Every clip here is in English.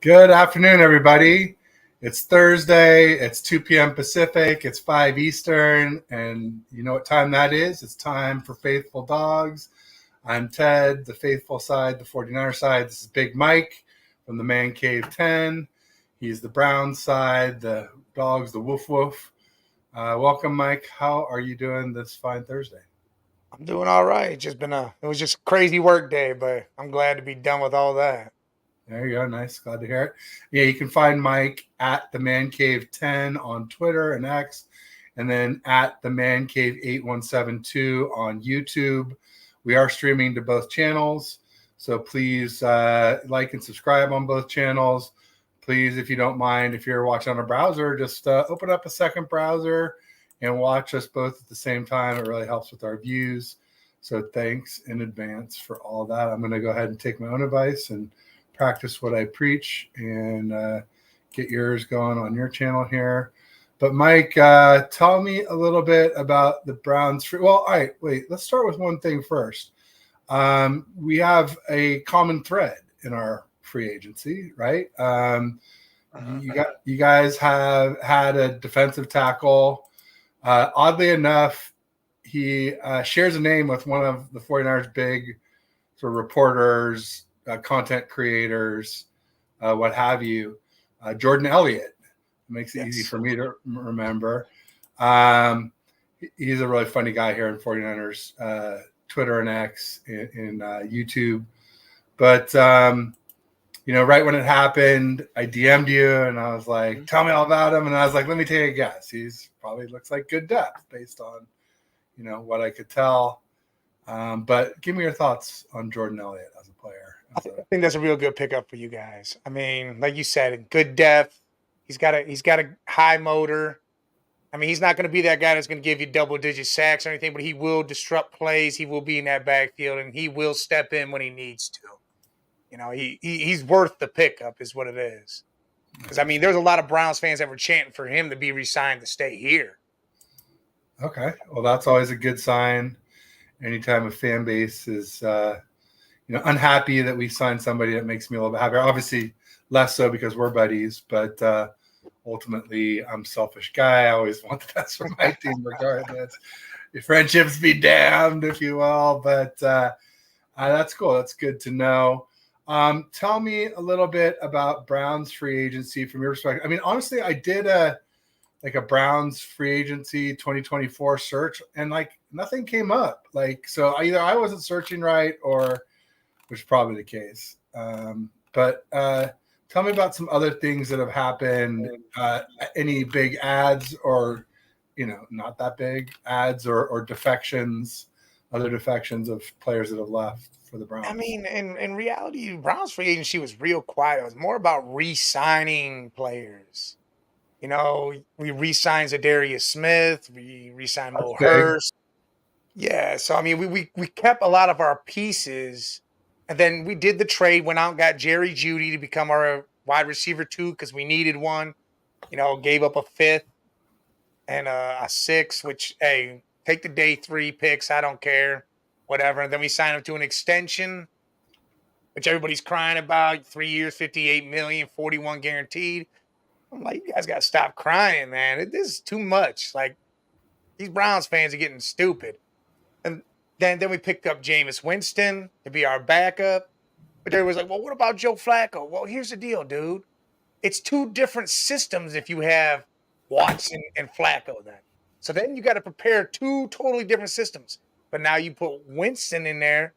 Good afternoon, everybody. It's Thursday. It's 2 p.m. Pacific. It's 5 Eastern. And you know what time that is? It's time for Faithful Dogs. I'm Ted, the faithful side, the 49er side. This is Big Mike from the Man Cave 10. He's the Brown side, the Dogs, the Woof Woof. Welcome, Mike. How are you doing this fine Thursday? I'm doing all right. It was just a crazy work day, but I'm glad to be done with all that. There you go. Nice. Glad to hear it. Yeah, you can find Mike at the Man Cave 10 on Twitter and X, and then at the Man Cave 8172 on YouTube. We are streaming to both channels, so please like and subscribe on both channels. Please, if you don't mind, if you're watching on a browser, just open up a second browser and watch us both at the same time. It really helps with our views. So thanks in advance for all that. I'm going to go ahead and take my own advice and practice what I preach and get yours going on your channel here. But Mike, tell me a little bit about the Browns. Well, all right, wait, let's start with one thing first. We have a common thread in our free agency, right? You guys have had a defensive tackle. Oddly enough, he shares a name with one of the 49ers' big sort of reporters, content creators, what have you. Jordan Elliott makes it easy for me to remember. He's a really funny guy here in 49ers Twitter and X and YouTube. But, right when it happened, I DM'd you and I was like, tell me all about him. And I was like, let me take a guess. He's probably looks like good depth based on, what I could tell. But give me your thoughts on Jordan Elliott as a player. I think that's a real good pickup for you guys. I mean, like you said, good depth. He's got a high motor. I mean, he's not going to be that guy that's going to give you double-digit sacks or anything, but he will disrupt plays. He will be in that backfield, and he will step in when he needs to. He's worth the pickup is what it is. Because, I mean, there's a lot of Browns fans that were chanting for him to be re-signed to stay here. Okay. Well, that's always a good sign. Anytime a fan base is, unhappy that we signed somebody, that makes me a little bit happier. Obviously, less so because we're buddies, but ultimately, I'm a selfish guy. I always want the best for my team, regardless. Your friendships be damned, if you will. But that's cool. That's good to know. Tell me a little bit about Browns free agency from your perspective. I mean, honestly, I did a Browns free agency 2024 search, and nothing came up. So either I wasn't searching right, or which is probably the case. But tell me about some other things that have happened. Any big ads, or not that big ads, or defections, other defections of players that have left for the Browns. I mean, in reality, Browns free agency was real quiet. It was more about re-signing players. We re-signed Zadarius Smith. We re-signed Mo Hurst. Yeah, so I mean, we kept a lot of our pieces, and then we did the trade. Went out and got Jerry Jeudy to become our wide receiver 2 because we needed one. Gave up a 5th and a 6th, which take the day 3 picks. I don't care, whatever. And then we signed him to an extension, which everybody's crying about. 3 years, $58 million, 41 guaranteed. I'm like, you guys got to stop crying, man. This is too much. Like, these Browns fans are getting stupid. And then we picked up Jameis Winston to be our backup. But everybody's like, well, what about Joe Flacco? Well, here's the deal, dude. It's 2 different systems if you have Watson and Flacco then. So then you got to prepare 2 totally different systems. But now you put Winston in there,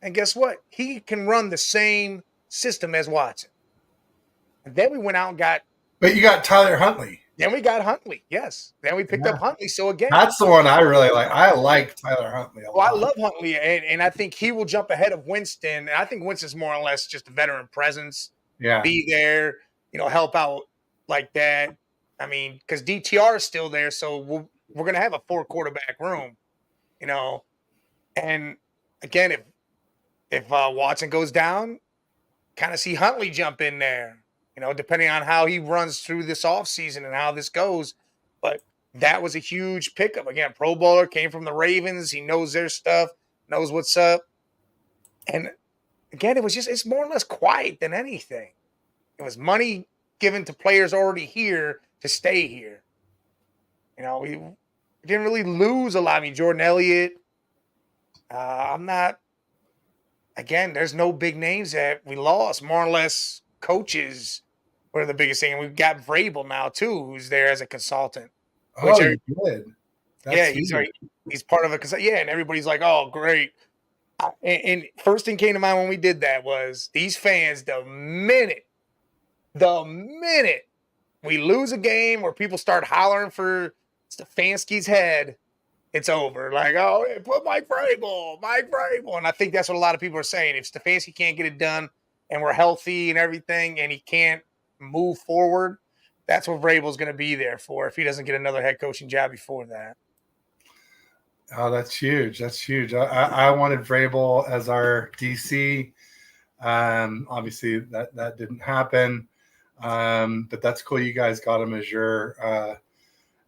and guess what? He can run the same system as Watson. And then we went out and got... But you got Tyler Huntley. Then we got Huntley, yes. Then we picked up Huntley. So again, that's the one I really like. I like Tyler Huntley a lot. I love Huntley, and I think he will jump ahead of Winston. And I think Winston's more or less just a veteran presence. Yeah. Be there, help out like that. I mean, because DTR is still there, so we're going to have a 4-quarterback room, And again, if Watson goes down, kind of see Huntley jump in there. Depending on how he runs through this offseason and how this goes. But that was a huge pickup. Again, Pro Bowler, came from the Ravens. He knows their stuff, knows what's up. And again, it's more or less quiet than anything. It was money given to players already here to stay here. We didn't really lose a lot. I mean, Jordan Elliott. I'm not. Again, there's no big names that we lost. More or less, coaches were the biggest thing. We've got Vrabel now too, who's there as a consultant. Oh, Which, you did. That's huge. he's part of a consultant. Yeah, and everybody's like, "Oh, great." And first thing came to mind when we did that was these fans. The minute we lose a game where people start hollering for Stefanski's head, it's over. Like, oh, put Mike Vrabel. And I think that's what a lot of people are saying. If Stefanski can't get it done and we're healthy and everything and he can't move forward, that's what Vrabel's going to be there for if he doesn't get another head coaching job before that. Oh, that's huge. That's huge. I wanted Vrabel as our DC. Obviously, that didn't happen. But that's cool. You guys got him as your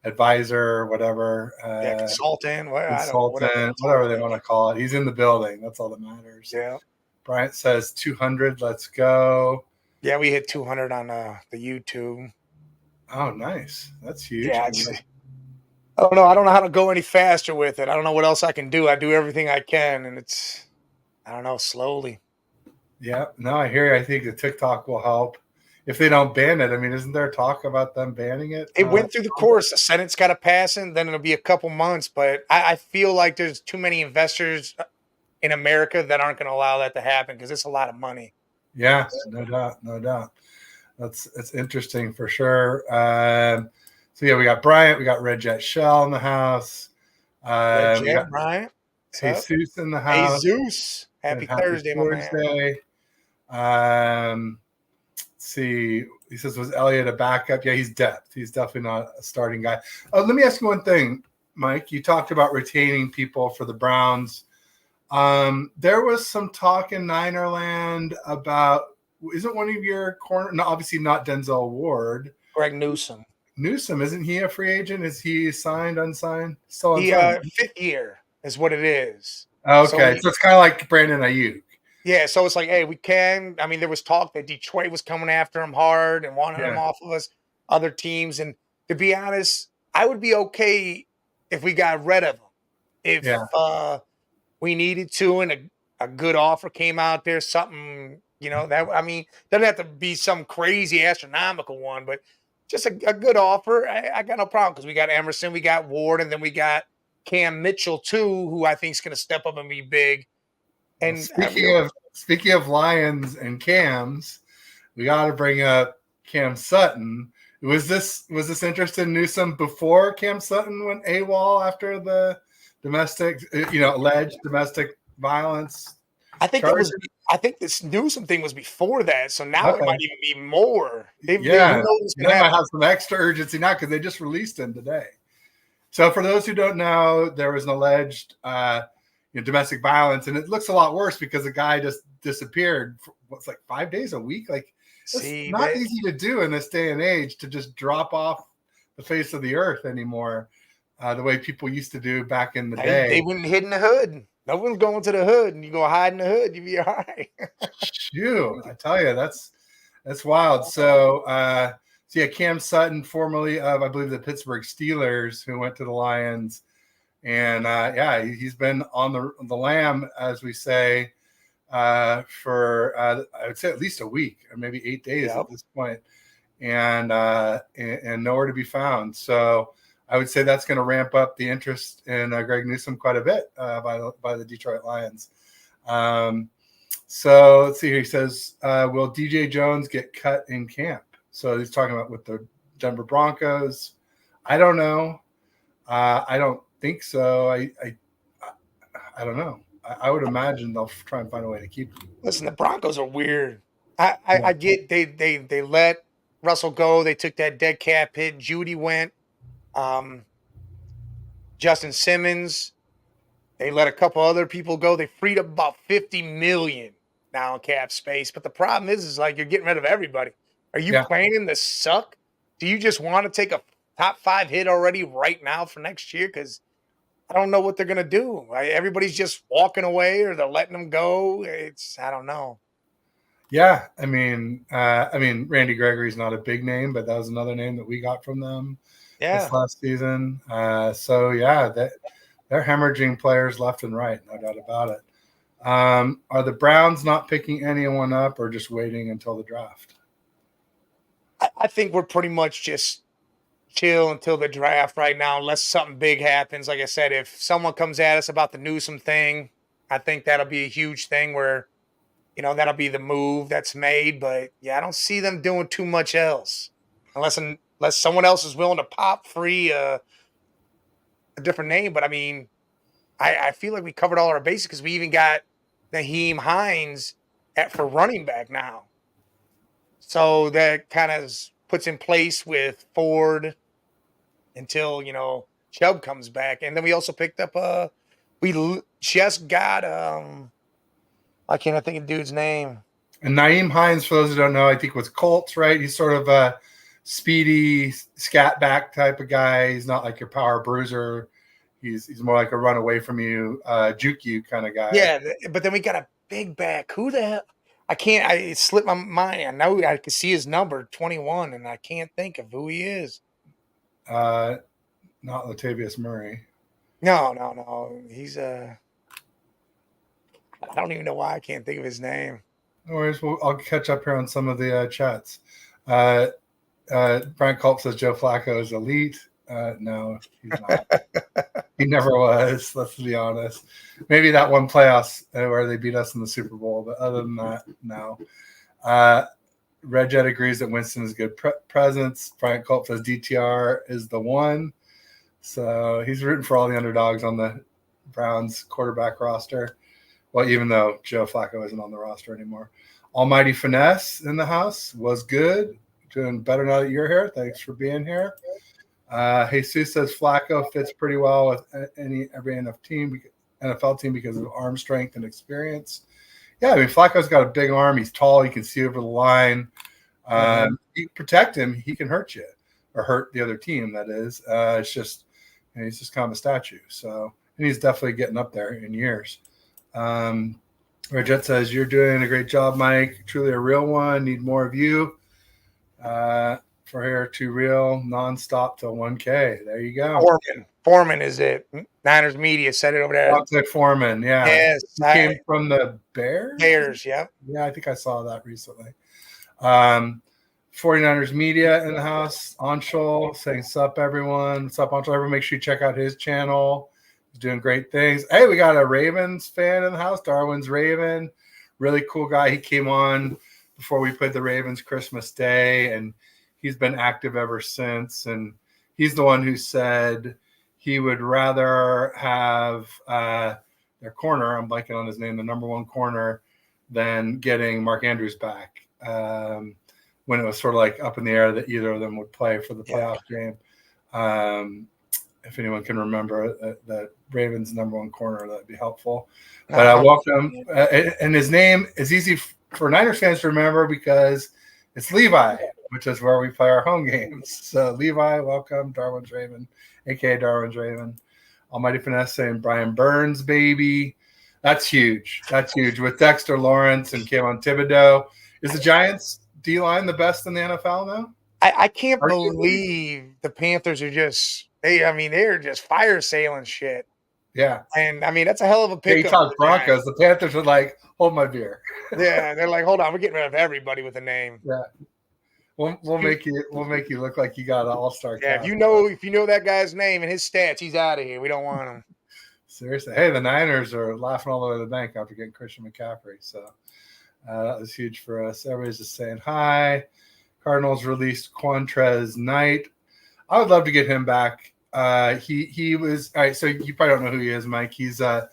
advisor or whatever. Consultant. Whatever they want to call it. He's in the building. That's all that matters. Yeah. Bryant says 200. Let's go. Yeah, we hit 200 on the YouTube. Oh, nice. That's huge. Yeah, I don't know. I don't know how to go any faster with it. I don't know what else I can do. I do everything I can, and it's, I don't know, slowly. Yeah. No, I hear you. I think the TikTok will help. If they don't ban it, I mean, isn't there talk about them banning it? It went through the course. The Senate's got to pass it, then it'll be a couple months. But I feel like there's too many investors in America that aren't going to allow that to happen because it's a lot of money. Yeah, no doubt. That's interesting for sure. So yeah, we got Bryant, we got Red Jet Shell in the house. Red Jet, Bryant, Jesus in the house. Jesus, happy Thursday, my man. Let's see. He says, was Elliott a backup? Yeah, he's depth. He's definitely not a starting guy. Let me ask you one thing, Mike. You talked about retaining people for the Browns. There was some talk in Ninerland about, isn't one of your corner? No, obviously not Denzel Ward. Greg Newsome. Isn't he a free agent? Is he signed, unsigned? Still unsigned? Fifth year is what it is. Okay, so it's kind of like Brandon Ayuk. Yeah, so it's like, hey, we can. I mean, there was talk that Detroit was coming after him hard and wanting him off of us, other teams. And to be honest, I would be okay if we got rid of him. If we needed to and a good offer came out there, something, that, I mean, doesn't have to be some crazy astronomical one, but just a good offer. I got no problem because we got Emerson, we got Ward, and then we got Cam Mitchell too, who I think is going to step up and be big. And speaking of Lions and Cams, we got to bring up Cam Sutton. Was this interest in Newsome before Cam Sutton went AWOL after the alleged domestic violence? I think this Newsome thing was before that, so now it might even be more. They might have some extra urgency now because they just released him today. So for those who don't know, there was an alleged domestic violence, and it looks a lot worse because the guy just disappeared for 5 days a week. Like, it's not easy to do in this day and age to just drop off the face of the earth anymore, the way people used to do back in the day. They wouldn't hid in the hood. No one's going to the hood, and you go hide in the hood, you'll be all right. Shoot, I tell you, that's wild. So, Cam Sutton, formerly of, I believe, the Pittsburgh Steelers, who went to the Lions. And he's been on the lam, as we say, for I would say at least a week or maybe 8 days at this point, and nowhere to be found. So I would say that's going to ramp up the interest in Greg Newsome quite a bit by the Detroit Lions. So let's see here. He says, will DJ Jones get cut in camp? So he's talking about with the Denver Broncos. I don't know. I don't think so. I don't know. I would imagine they'll try and find a way to keep him. Listen, the Broncos are weird. I get they let Russell go. They took that dead cap hit. Judy went. Justin Simmons. They let a couple other people go. They freed up about $50 million now in cap space. But the problem is like you're getting rid of everybody. Are you planning to suck? Do you just want to take a top 5 hit already right now for next year? Because I don't know what they're going to do. Everybody's just walking away or they're letting them go. I don't know. Yeah, I mean, Randy Gregory's not a big name, but that was another name that we got from them this Yeah. last season. So yeah, they're hemorrhaging players left and right, no doubt about it. Are the Browns not picking anyone up, or just waiting until the draft? I think we're pretty much just chill until the draft right now, unless something big happens. Like I said, if someone comes at us about the Newsom thing, I think that'll be a huge thing where, that'll be the move that's made. But yeah, I don't see them doing too much else unless someone else is willing to pop free a different name. But I mean, I feel like we covered all our bases because we even got Naheem Hines for running back now. So that kind of puts in place with Ford until Chubb comes back, and then we also picked up just got I can't think of the dude's name. And Naeem Hines, for those who don't know, I think was Colts, right? He's sort of a speedy scat back type of guy. He's not like your power bruiser. He's more like a run away from you, juke you kind of guy. Yeah, but then we got a big back. Who the hell? It slipped my mind. I know I could see his number 21, and I can't think of who he is. Not Latavius Murray. No. He's I don't even know why I can't think of his name. No worries. I'll catch up here on some of the chats. Brian Culp says Joe Flacco is elite. No, he's not. He never was. Let's be honest. Maybe that one playoffs where they beat us in the Super Bowl, but other than that, no. Red Jet agrees that Winston is a good presence. Brian Culp says DTR is the one. So he's rooting for all the underdogs on the Browns quarterback roster. Well, even though Joe Flacco isn't on the roster anymore. Almighty Finesse in the house was good. Doing better now that you're here. Thanks for being here. Jesus says Flacco fits pretty well with every NFL team because of arm strength and experience. Yeah, I mean, Flacco's got a big arm. He's tall. He can see over the line. You protect him, he can hurt you or hurt the other team, that is. It's just he's just kind of a statue. So, and he's definitely getting up there in years. Jet says, you're doing a great job, Mike. Truly a real one. Need more of you. For here to real nonstop till 1K. There you go. Foreman is it? Niners media said it over there. Dante Foreman, yeah. Yes, he came from the Bears. Bears, yeah. Yeah, I think I saw that recently. 49ers media in the house. Anshul saying, sup, everyone. Sup, Anshul. Everyone, make sure you check out his channel. He's doing great things. Hey, we got a Ravens fan in the house. Darwin's Raven. Really cool guy. He came on before we played the Ravens Christmas Day, and he's been active ever since. And he's the one who said he would rather have their corner, I'm blanking on his name, the number one corner, than getting Mark Andrews back when it was sort of like up in the air that either of them would play for the playoff game. If anyone can remember the Ravens' number one corner, that'd be helpful. But welcome. And his name is easy for Niners fans to remember because it's Levi, which is where we play our home games. So Levi, welcome. Darwin's Raven, a.k.a. Darwin's Raven. Almighty Finesse saying Brian Burns, baby. That's huge. That's huge. With Dexter Lawrence and Kayvon Thibodeau. Is the Giants' D-line the best in the NFL now? I can't believe the Panthers are they're just fire sailing shit. Yeah. And, I mean, that's a hell of a pickup. They talk Broncos. The Panthers are like, hold my beer. Yeah, they're like, hold on, we're getting rid of everybody with a name. Yeah. We'll make you look like you got an all-star. Yeah, if you know that guy's name and his stats, he's out of here. We don't want him. Seriously. Hey, the Niners are laughing all the way to the bank after getting Christian McCaffrey. So that was huge for us. Everybody's just saying hi. Cardinals released Quantrez Knight. I would love to get him back. He was all right. So you probably don't know who he is, Mike. He's a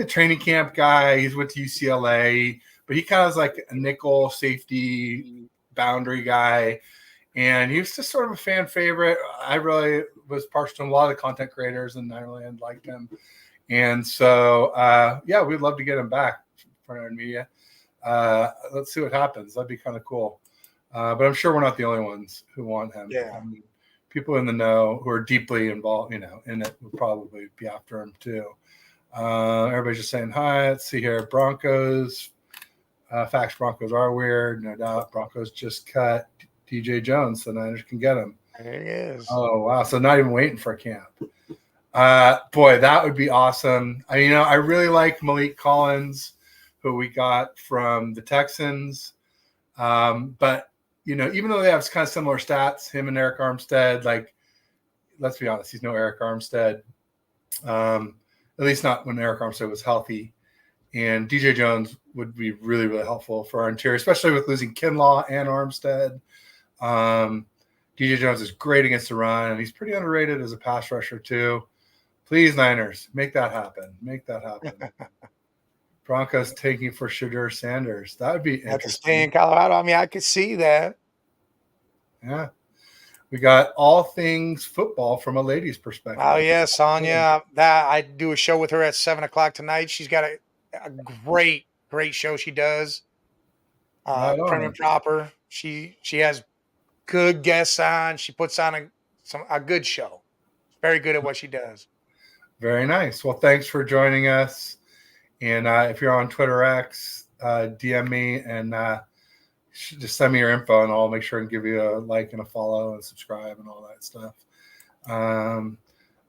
training camp guy. He's with UCLA, but he kind of is like a nickel safety boundary guy, and he was just sort of a fan favorite. I really was partial to him. A lot of the content creators in Ireland liked him, and so we'd love to get him back for our media. Let's see what happens. That'd be kind of cool. But I'm sure we're not the only ones who want him. Yeah. I mean, people in the know who are deeply involved, in it would probably be after him too. Everybody's just saying hi. Let's see here. Broncos. Facts, Broncos are weird, no doubt. Broncos just cut DJ Jones, so Niners can get him. There he is. Oh, wow. So not even waiting for camp. Boy, that would be awesome. I really like Malik Collins, who we got from the Texans. But, even though they have kind of similar stats, him and Eric Armstead, like, let's be honest, he's no Eric Armstead. At least not when Eric Armstead was healthy. And DJ Jones would be really, really helpful for our interior, especially with losing Kinlaw and Armstead. DJ Jones is great against the run, and he's pretty underrated as a pass rusher too. Please, Niners, make that happen. Make that happen. Broncos taking for Shadur Sanders. That would be interesting. Have to stay in Colorado. I mean, I could see that. Yeah. We got all things football from a lady's perspective. Oh, yeah, Sonia. I do a show with her at 7 o'clock tonight. She's got a great show she does. Prim and proper. She has good guests on. She puts on a good show. Very good at what she does. Very nice. Well, thanks for joining us. And if you're on Twitter X, DM me and just send me your info, and I'll make sure and give you a like and a follow and subscribe and all that stuff.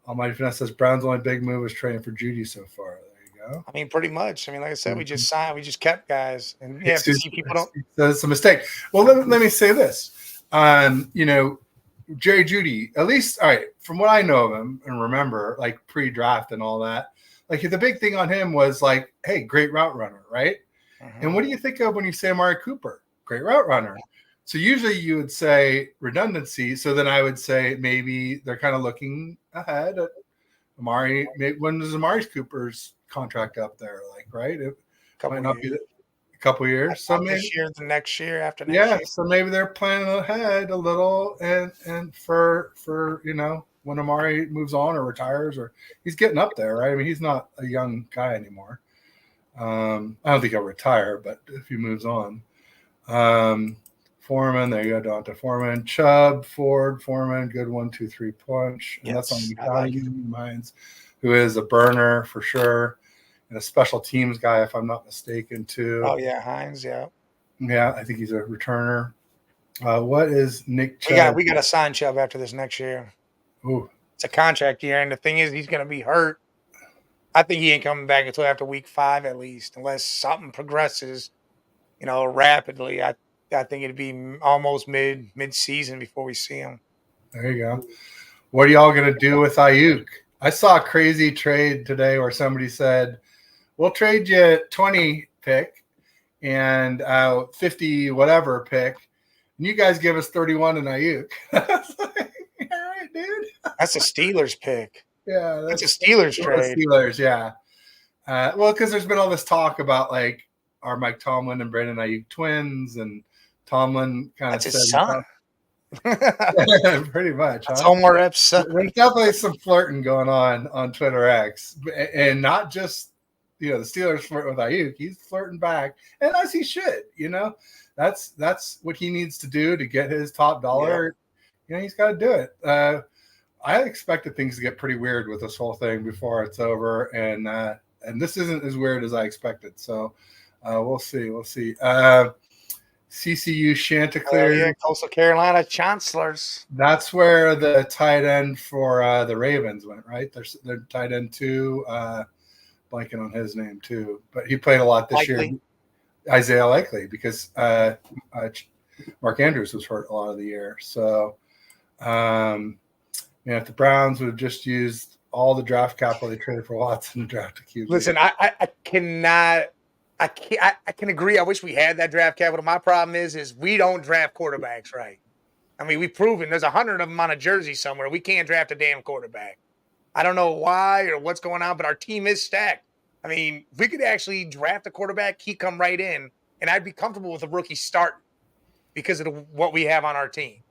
Almighty Finesse says Brown's only big move is trading for Judy so far. There you go. I mean, pretty much. I mean, like I said, we just signed, we just kept guys, and yeah, people don't. That's a mistake. Well, let me say this. Jerry Judy, at least, all right, from what I know of him and remember, like pre-draft and all that, like the big thing on him was like, hey, great route runner, right? And what do you think of when you say Amari Cooper? Great route runner. So usually you would say redundancy. So then I would say maybe they're kind of looking ahead at Amari. When does Amari Cooper's contract up there? Like, right? It might not be a couple years. So maybe this year, the next year, after next year. So maybe they're planning ahead a little, and for when Amari moves on or retires, or he's getting up there, right? I mean, he's not a young guy anymore. I don't think he'll retire, but if he moves on. Foreman, there you go, Donta Foreman. Chubb, Ford, Foreman, good 1, 2, 3 punch. And that's on the county Mines, who is a burner for sure. And a special teams guy, if I'm not mistaken, too. Oh, yeah, Hines, yeah. Yeah, I think he's a returner. What is Nick Chubb? We got to sign Chubb after this next year. Ooh. It's a contract year, and the thing is, he's going to be hurt. I think he ain't coming back until after week 5 at least, unless something progresses, rapidly. I think it'd be almost mid-season before we see him. There you go. What are y'all going to do with Ayuk? I saw a crazy trade today where somebody said, we'll trade you 20 pick and 50 whatever pick, and you guys give us 31 and Ayuk. All right, dude. That's a Steelers pick. Yeah, that's a Steelers trade. Steelers, yeah. Well, because there's been all this talk about like are Mike Tomlin and Brandon Ayuk twins, and Tomlin kind of said his son. Pretty much. That's Omar Epps' son. There's definitely some flirting going on Twitter X, and not just the Steelers flirt with Ayuk. He's flirting back, and as he should. That's what he needs to do to get his top dollar. Yeah. He's got to do it. I expected things to get pretty weird with this whole thing before it's over, and this isn't as weird as I expected. So we'll see. CCU Chanticleer, Coastal Carolina Chancellors. That's where the tight end for the Ravens went, right? They're tight end 2, blanking on his name too, but he played a lot this year. Isaiah Likely, because Mark Andrews was hurt a lot of the year. So, if the Browns would have just used all the draft capital they traded for Watson to draft a QB. Listen, I can agree. I wish we had that draft capital. My problem is we don't draft quarterbacks right. I mean, we've proven there's 100 of them on a jersey somewhere. We can't draft a damn quarterback. I don't know why or what's going on, but our team is stacked. I mean, if we could actually draft a quarterback, he'd come right in, and I'd be comfortable with a rookie start because of what we have on our team.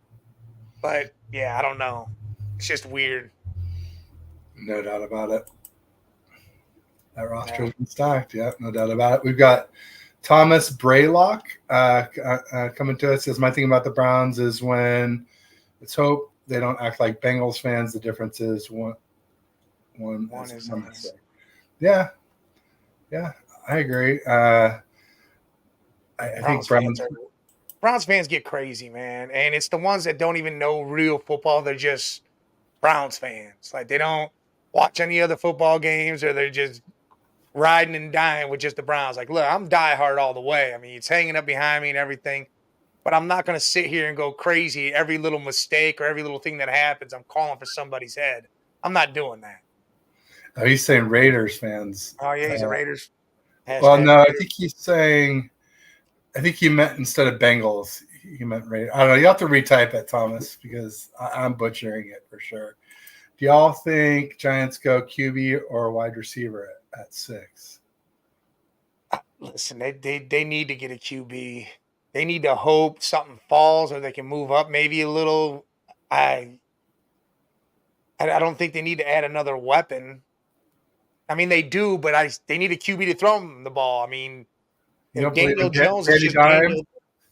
But, yeah, I don't know. It's just weird. No doubt about it. That roster has been stacked. Yeah, no doubt about it. We've got Thomas Braylock coming to us. Says, my thing about the Browns is when let's hope they don't act like Bengals fans. The difference is one is nice. Yeah, I agree. I think Browns fans are Browns fans get crazy, man, and it's the ones that don't even know real football. They're just Browns fans. Like they don't watch any other football games, or they're just riding and dying with just the Browns. Like, look, I'm diehard all the way. I mean, it's hanging up behind me and everything, but I'm not going to sit here and go crazy every little mistake or every little thing that happens. I'm calling for somebody's head. I'm not doing that. Oh, he's saying Raiders fans. Oh yeah, he's a Raiders. Well, Hashtag no, I Raiders. think he's saying. I think he meant instead of Bengals, he meant Raiders. I don't know. You have to retype it, Thomas, because I'm butchering it for sure. Do y'all think Giants go QB or wide receiver at 6? Listen, they need to get a QB. They need to hope something falls or they can move up maybe a little. I I don't think they need to add another weapon. I mean, they do, but they need a QB to throw them the ball. I mean, You if don't believe Daniel in Jones is Danny just Dimes?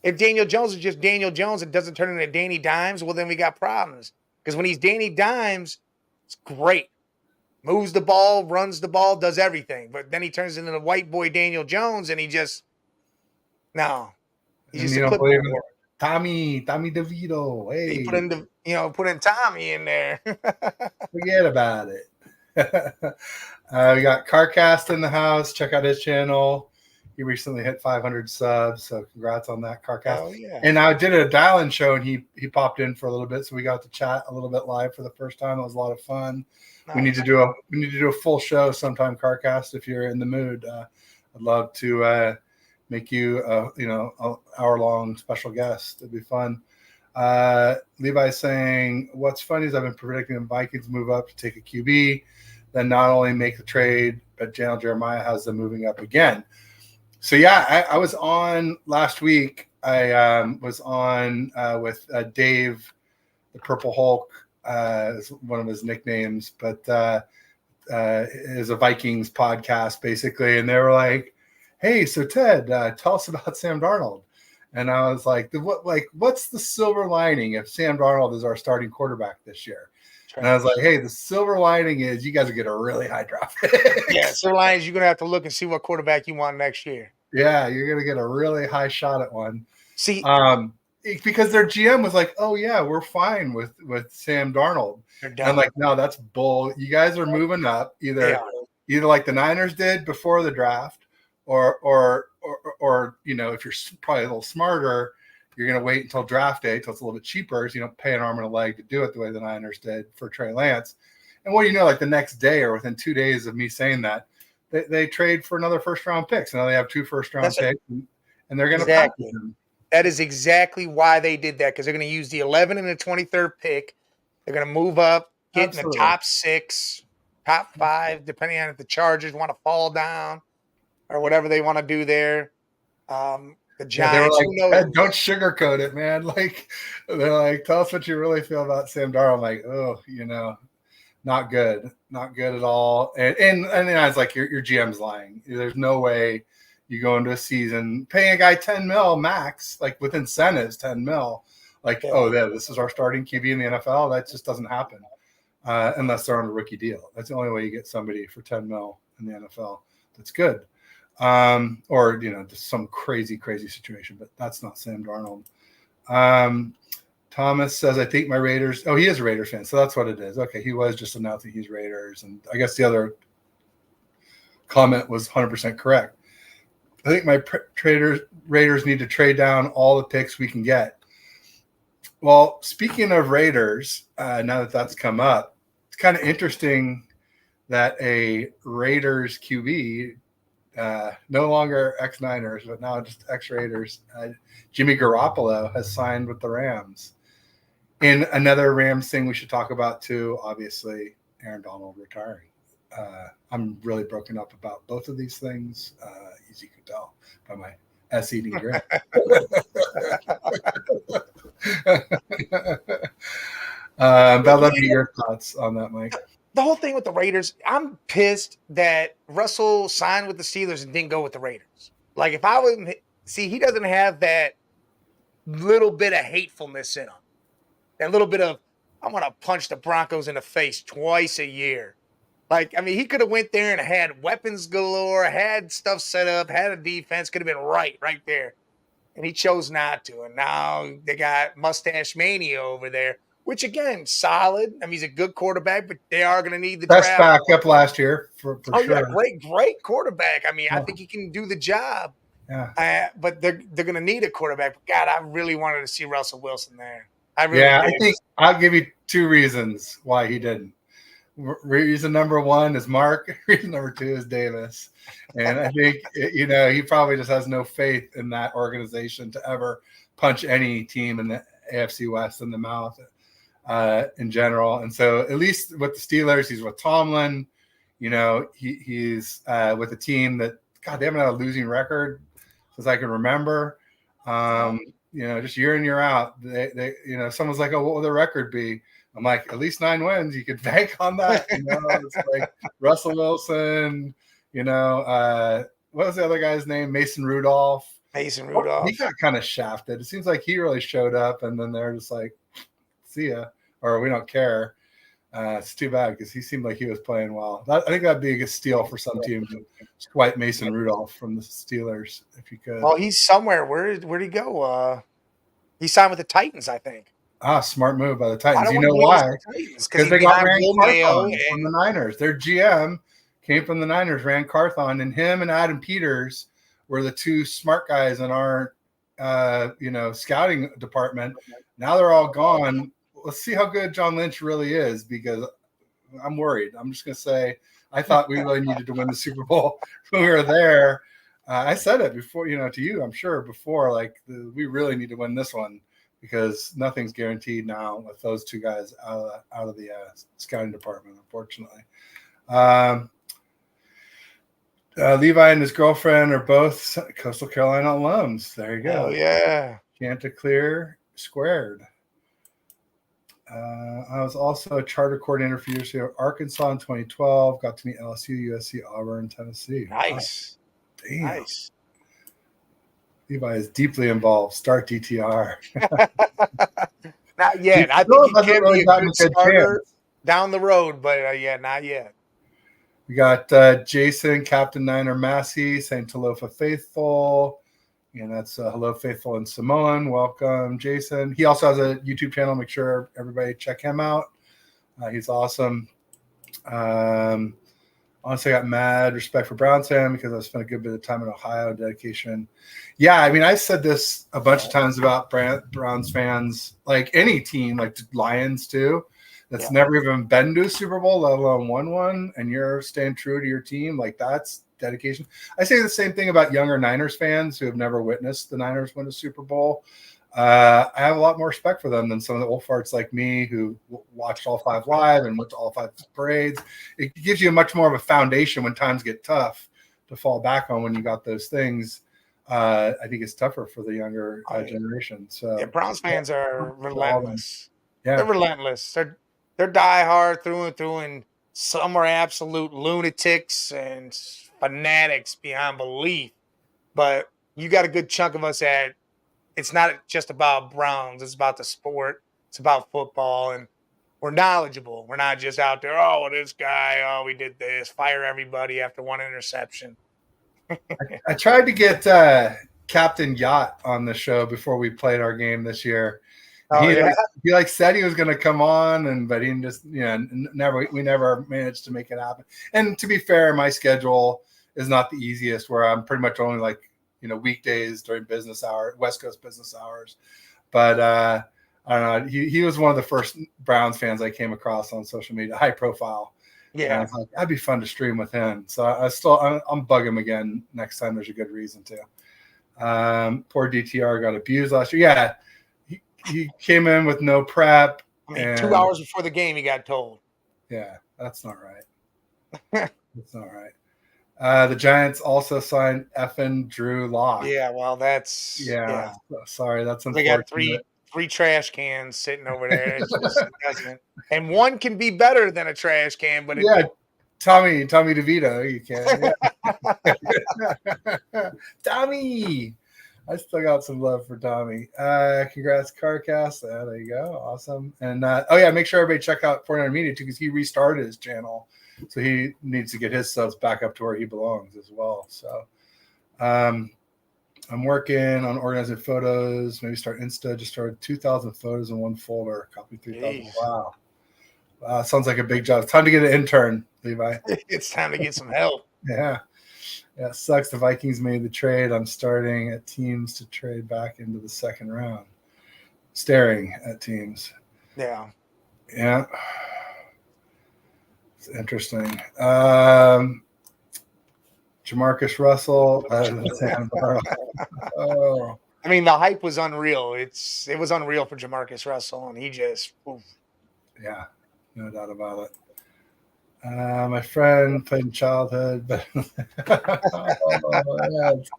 If Daniel Jones is just Daniel Jones and doesn't turn into Danny Dimes, well, then we got problems. Because when he's Danny Dimes, it's great. Moves the ball, runs the ball, does everything. But then he turns into the white boy Daniel Jones, and no, he's And just you a don't believe clipboard in warrior. Tommy DeVito. He Hey, put in Tommy in there. forget about it. We got CarCast in the house. Check out his channel. He recently hit 500 subs, so congrats on that, CarCast. Oh yeah. And I did a dial-in show, and he popped in for a little bit, so we got to chat a little bit live for the first time. It was a lot of fun. Nice. We need to do a full show sometime, CarCast, if you're in the mood. I'd love to make you an hour-long special guest. It'd be fun. Levi's saying, what's funny is I've been predicting the Vikings move up to take a QB, then not only make the trade, but Jeremiah has them moving up again. So yeah, I was on last week. I was on with Dave, the Purple Hulk, is one of his nicknames, but is a Vikings podcast basically, and they were like, "Hey, so Ted, tell us about Sam Darnold." And I was like, what's the silver lining if Sam Darnold is our starting quarterback this year? And I was like, hey, the silver lining is you guys will get a really high draft pick. Yeah, silver lining is you're gonna have to look and see what quarterback you want next year. Yeah, you're gonna get a really high shot at one. See, because their GM was like, "Oh yeah, we're fine with Sam Darnold." And I'm like, "No, that's bull. You guys are moving up either like the Niners did before the draft, or if you're probably a little smarter, you're gonna wait until draft day till it's a little bit cheaper, so you don't pay an arm and a leg to do it the way the Niners did for Trey Lance." And what do you know? Like the next day or within 2 days of me saying that, they trade for another first-round pick. So now they have 2 first-round picks, and they're going to package them. That is exactly why they did that, because they're going to use the 11 and the 23rd pick. They're going to move up, get in the top 6, top 5, depending on if the Chargers want to fall down or whatever they want to do there. The Giants, they were like, don't sugarcoat it, man. Like, they're like, tell us what you really feel about Sam Darnold. I'm like, not good at all. And then I was like, your GM's lying. There's no way you go into a season paying a guy $10 million max, like with incentives, $10 million. Like, this is our starting QB in the NFL. That just doesn't happen unless they're on a rookie deal. That's the only way you get somebody for $10 million in the NFL. That's good. Or just some crazy situation, but that's not Sam Darnold. Thomas says, I think my Raiders. Oh, he is a Raiders fan, so that's what it is. Okay, he was just announcing he's Raiders, and I guess the other comment was 100% correct. I think my Raiders need to trade down all the picks we can get. Well, speaking of Raiders, now that's come up, it's kind of interesting that a Raiders QB, no longer ex-Niners, but now just ex-Raiders, Jimmy Garoppolo has signed with the Rams. And another Rams thing we should talk about too, obviously, Aaron Donald retiring. I'm really broken up about both of these things, as you can tell by my eating grin. I'd love to hear your thoughts on that, Mike. The whole thing with the Raiders, I'm pissed that Russell signed with the Steelers and didn't go with the Raiders. Like, if I would see, he doesn't have that little bit of hatefulness in him. That little bit of, I want to punch the Broncos in the face twice a year. Like, I mean, he could have went there and had weapons galore, had stuff set up, had a defense, could have been right there. and he chose not to. And now they got Mustache Mania over there, which again, solid. I mean, he's a good quarterback, but they are going to need the Best draft. backup last year for Oh sure. yeah, great quarterback. I mean, I Oh, think he can do the job. yeah. But they're going to need a quarterback. But God, I really wanted to see Russell Wilson there. I really Yeah, did. I think I'll give you 2 reasons why he didn't. Reason number 1 is Mark. Reason number 2 is Davis. And I think, he probably just has no faith in that organization to ever punch any team in the AFC West in the mouth in general. And so at least with the Steelers, he's with Tomlin. He's with a team that, God, they haven't had a losing record since I can remember. Just year in, year out, they someone's like, oh, what will the record be? I'm like, at least 9 wins. You could bank on that. It's like Russell Wilson, what was the other guy's name? Mason Rudolph. Mason Rudolph. He got kind of shafted. It seems like he really showed up, and then they're just like, see ya, or we don't care. It's too bad because he seemed like he was playing well. I think that'd be a steal for some team to swipe Mason Rudolph from the Steelers if you could. Well, he's somewhere. Where'd he go? He signed with the Titans, I think. Smart move by the Titans. You know believe why? Because They got Rand Mayo Carthon from the Niners. Their GM came from the Niners, Rand Carthon, and him and Adam Peters were the 2 smart guys in our, scouting department. Now they're all gone. Let's see how good John Lynch really is, because I'm worried. I'm just going to say I thought we really needed to win the Super Bowl when we were there. I said it before, to you, I'm sure before, we really need to win this one because nothing's guaranteed now with those 2 guys out of the scouting department, unfortunately. Levi and his girlfriend are both Coastal Carolina alums. There you go. Oh, yeah. Chanticleer squared. I was also a charter coordinator for University of Arkansas in 2012. Got to meet LSU, USC, Auburn, Tennessee. Nice. Wow. Damn. Nice. Levi is deeply involved. Start DTR. Not yet. I think he can really be a good starter down the road, but not yet. We got Jason, Captain Niner Massey, saying Talofa Faithful. And that's Hello Faithful and Samoan. Welcome, Jason. He also has a YouTube channel. Make sure everybody check him out. He's awesome. Honestly, I got mad respect for Browns fan because I spent a good bit of time in Ohio. Dedication. Yeah, I mean, I said this a bunch of times about Browns fans, like any team, like Lions too, that's never even been to a Super Bowl, let alone won one, and you're staying true to your team. Like, that's dedication. I say the same thing about younger Niners fans who have never witnessed the Niners win a Super Bowl. I have a lot more respect for them than some of the old farts like me who watched all 5 live and went to all 5 parades. It gives you a much more of a foundation when times get tough to fall back on when you got those things. I think it's tougher for the younger generation. So Browns fans are relentless. Yeah, they're relentless. They're diehard through and through, and some are absolute lunatics and fanatics beyond belief. But you got a good chunk of us that it's not just about Browns. It's about the sport. It's about football, and we're knowledgeable. We're not just out there, oh, this guy, oh, we did this, fire everybody after 1 interception. I tried to get Captain Yacht on the show before we played our game this year. He said he was going to come on, but he just we never managed to make it happen. And to be fair, my schedule is not the easiest, where I'm pretty much only weekdays during business hour, West Coast business hours. But I don't know. He was one of the first Browns fans I came across on social media, high profile. Yeah, I was like, that'd be fun to stream with him. So I'm bug him again next time there's a good reason to. Poor DTR got abused last year. Yeah, he came in with no prep. I mean, 2 hours before the game, he got told. Yeah, that's not right. That's not right. The Giants also signed effing Drew Lock. Yeah, well, that's sorry, that's unfortunate. They got three trash cans sitting over there. And one can be better than a trash can, but Tommy DeVito, you can. Yeah. Tommy, I still got some love for Tommy. Congrats, CarCast. There you go, awesome. And make sure everybody check out 49 Media too, because he restarted his channel. So he needs to get his subs back up to where he belongs as well. So, I'm working on organizing photos. Maybe start Insta. Just started 2,000 photos in one folder. Copy 3,000. Wow. Sounds like a big job. It's time to get an intern, Levi. It's time to get some help. Yeah. It sucks. The Vikings made the trade. I'm starting at teams to trade back into the second round. Staring at teams. Yeah. Yeah. It's interesting. Jamarcus Russell. Oh. I mean, the hype was unreal. It was unreal for Jamarcus Russell, and he just oof. Yeah, no doubt about it. My friend played in childhood, but it's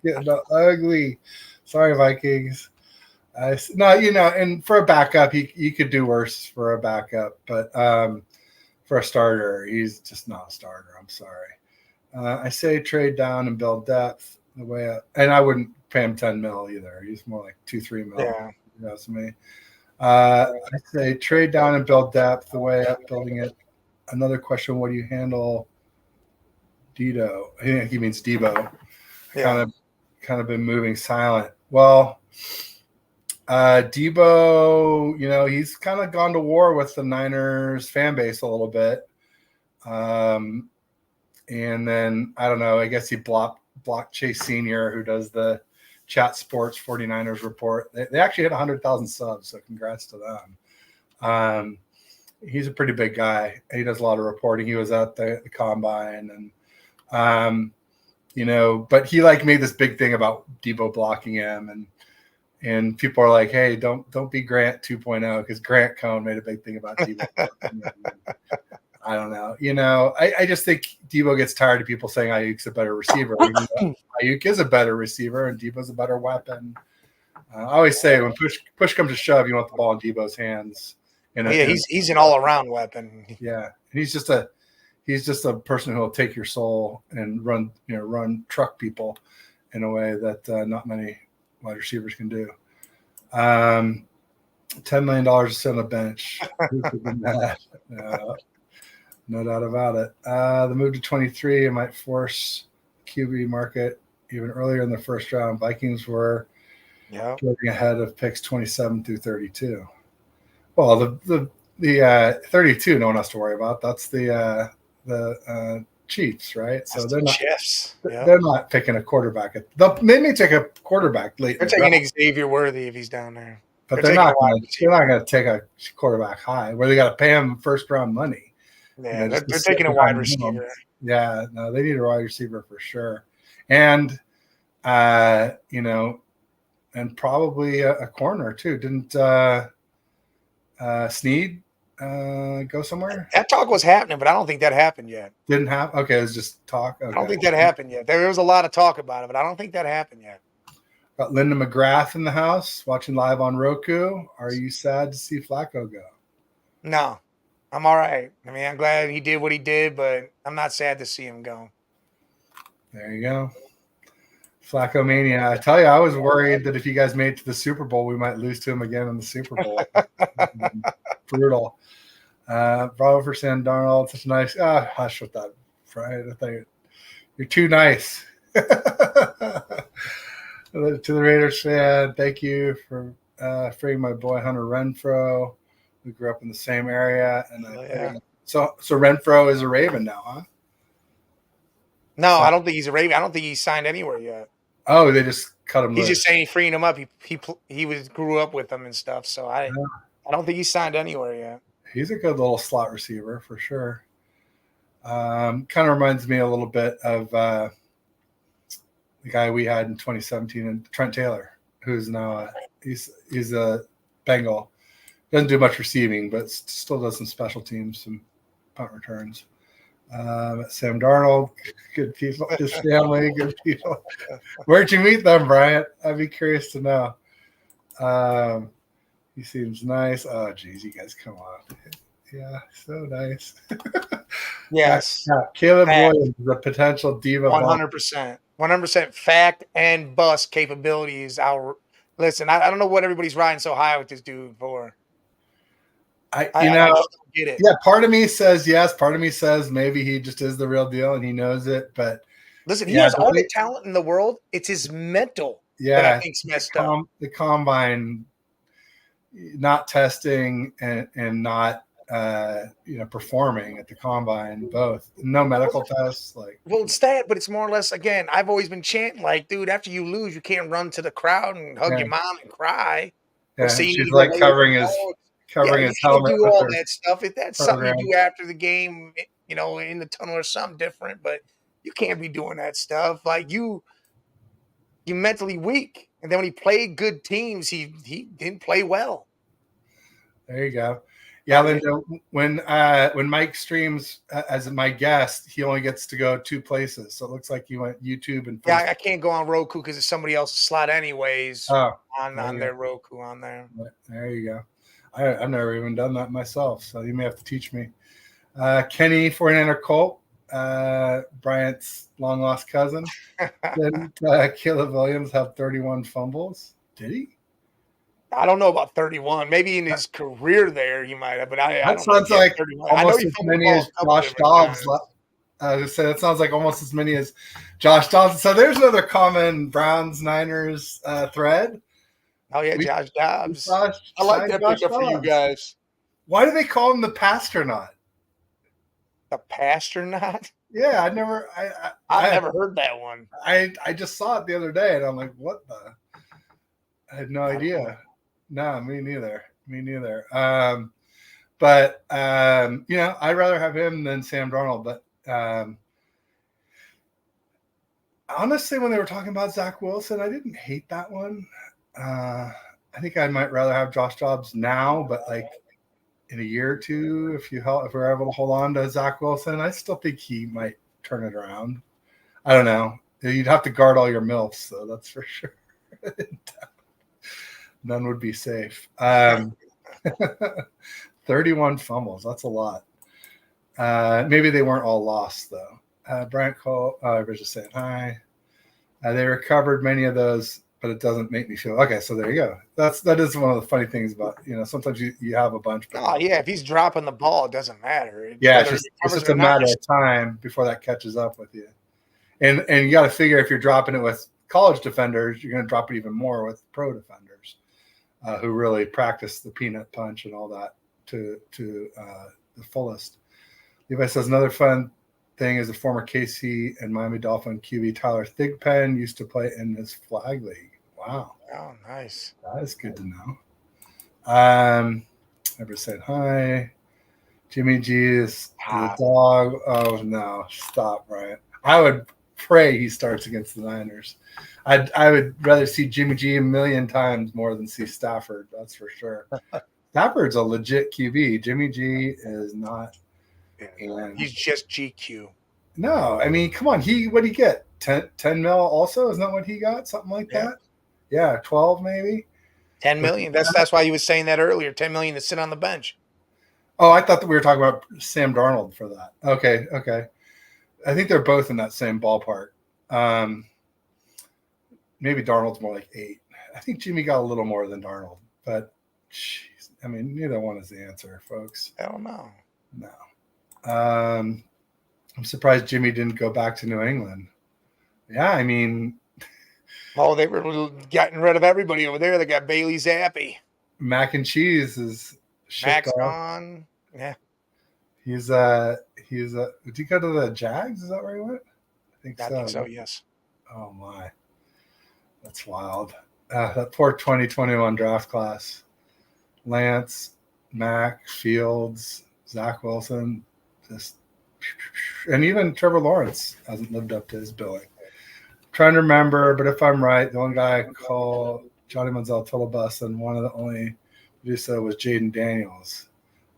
getting ugly. Sorry, Vikings. No, and for a backup, he could do worse for a backup, but for a starter, he's just not a starter. I'm sorry. I say trade down and build depth the way up, and I wouldn't pay him 10 mil either. He's more like 2-3 mil. Yeah. That's me. I say trade down and build depth the way up, building it. Another question: what do you handle Dido? I think he means Debo. Yeah. Kind of been moving silent. Well, Debo, he's kind of gone to war with the Niners fan base a little bit. And then I don't know. I guess he blocked Chase Senior, who does the Chat Sports 49ers report. They actually hit 100,000 subs, so congrats to them. He's a pretty big guy. He does a lot of reporting. He was at the combine, and but he made this big thing about Debo blocking him, and people are like, hey, don't be Grant 2.0, because Grant Cohn made a big thing about Debo. I don't know. I just think Debo gets tired of people saying Ayuk's a better receiver. Ayuk is a better receiver, and Debo's a better weapon. I always say when push comes to shove, you want the ball in Debo's hands. He's an all-around weapon. Yeah, and he's just a person who will take your soul and run truck people in a way that not many wide receivers can do. $10 million to sit on the bench. Who could be mad? No doubt about it. The move to 23 might force QB market even earlier in the first round. Vikings were getting ahead of picks 27 through 32. Well, the 32, no one has to worry about. That's the Chiefs, right? So they're not. Chiefs. Yeah. They're not picking a quarterback. They may take a quarterback late. They're taking Xavier Worthy if he's down there. But they're not going to take a quarterback high where they got to pay him first round money. Yeah, they're taking a wide receiver. Yeah, no, they need a wide receiver for sure, and and probably a corner too. Didn't Snead go somewhere? That talk was happening, but I don't think that happened yet. Didn't happen. Okay, it was just talk. Okay. I don't think that happened yet. There was a lot of talk about it, but I don't think that happened yet. Got Linda McGrath in the house watching live on Roku. Are you sad to see Flacco go? No. I'm all right. I mean, I'm glad he did what he did, but I'm not sad to see him go. There you go. Flacco mania. I tell you, I was worried that if you guys made it to the Super Bowl, we might lose to him again in the Super Bowl. Brutal. Bravo for Sam Darnold. Such a nice. Hush with that, Brian. I think you're too nice. To the Raiders fan, thank you for freeing my boy Hunter Renfro. We grew up in the same area, and so Renfro is a Raven now, huh? No, I don't think he's a Raven. I don't think he's signed anywhere yet. Oh, they just cut him. He's just saying freeing him up. He grew up with them and stuff. So I don't think he's signed anywhere yet. He's a good little slot receiver for sure. Kind of reminds me a little bit of the guy we had in 2017, and Trent Taylor, who's now he's a Bengal. Doesn't do much receiving, but still does some special teams, some punt returns. Sam Darnold, good people. His family, good people. Where'd you meet them, Bryant? I'd be curious to know. He seems nice. Oh, geez, you guys come on. Yeah, so nice. Yes. Caleb Williams is a potential diva. 100%. 100% fact and bust capabilities. Listen, I don't know what everybody's riding so high with this dude for. I just don't get it. Yeah, part of me says yes. Part of me says maybe he just is the real deal and he knows it. But listen, he has all the talent in the world. It's his mental. that I Yeah, think's messed up. the combine not testing and not performing at the combine, both no medical tests. Like, Well, it's that, but it's more or less again. I've always been chanting like, dude, after you lose, you can't run to the crowd and hug yeah, your mom and cry, or yeah. say you need She's to go like lay with your dog. Yeah, covering you his can't helmet do with all her that stuff. If that's something you program. do after the game, in the tunnel or something different, but you can't be doing that stuff. Like you mentally weak. And then when he played good teams, he didn't play well. There you go. Yeah, Linda. When Mike streams as my guest, he only gets to go 2 places. So it looks like you went YouTube and Yeah, Facebook. I can't go on Roku because it's somebody else's slot anyways. Oh, On their Roku on there. there you go. I've never even done that myself, so you may have to teach me. Kenny 49er Colt, Bryant's long lost cousin. Didn't Caleb Williams have 31 fumbles? Did he? I don't know about 31. Maybe in his career there he might have, but I That don't know if sounds he had like 31. I know almost he as fumbled the many ball as a couple Josh different Dobbs. times. I said it sounds like almost as many as Josh Dobbs. So there's another common Browns Niners thread. Oh yeah, Josh Dobbs. I like that Josh pickup for you Dobbs. guys. Why do they call him the Pastronaut? The Pastronaut? Yeah, I've never heard that one. I just saw it the other day, and I'm like, what the? I had no I don't know. idea. No, me neither. Me neither. But I'd rather have him than Sam Darnold. But honestly, when they were talking about Zach Wilson, I didn't hate that one. I think I might rather have Josh Dobbs now, but like in a year or two, if we're able to hold on to Zach Wilson, I still think he might turn it around. I don't know. You'd have to guard all your MILFs, though, that's for sure. None would be safe. 31 fumbles. That's a lot. Maybe they weren't all lost, though. Bryant Cole, I was just saying hi. They recovered many of those, but it doesn't make me feel okay. So there you go. That is one of the funny things about sometimes you have a bunch. But oh yeah, if he's dropping the ball, it doesn't matter. It's just a matter of time before that catches up with you. And you got to figure if you're dropping it with college defenders, you're going to drop it even more with pro defenders who really practice the peanut punch and all that to the fullest. Levi says another fun thing is a former KC and Miami Dolphin QB Tyler Thigpen used to play in his flag league. Wow. Oh, nice. That is good to know. Ever said hi. Jimmy G is the dog. Oh no, stop, Brian. I would pray he starts against the Niners. I would rather see Jimmy G a million times more than see Stafford. That's for sure. Stafford's a legit QB. Jimmy G is not. And he's just GQ. No, I mean, come on. What'd he get? 10 mil also? Isn't that what he got? Something like that? Yeah, 12 maybe. 10 million. That's why he was saying that earlier. 10 million to sit on the bench. Oh, I thought that we were talking about Sam Darnold for that. Okay. I think they're both in that same ballpark. Maybe Darnold's more like 8. I think Jimmy got a little more than Darnold, but geez, I mean, neither one is the answer, folks. I don't know. No. I'm surprised Jimmy didn't go back to New England. Yeah, I mean. Oh, they were getting rid of everybody over there. They got Bailey Zappi. Mac and Cheese is Max gone. Yeah. He's did he go to the Jags? Is that where he went? I think so, yes. Oh my. That's wild. That poor 2021 draft class. Lance, Mac, Fields, Zach Wilson, and even Trevor Lawrence hasn't lived up to his billing. I'm trying to remember, but if I'm right, the only guy I call Johnny Manziel Tullibus, and one of the only who did so was Jaden Daniels.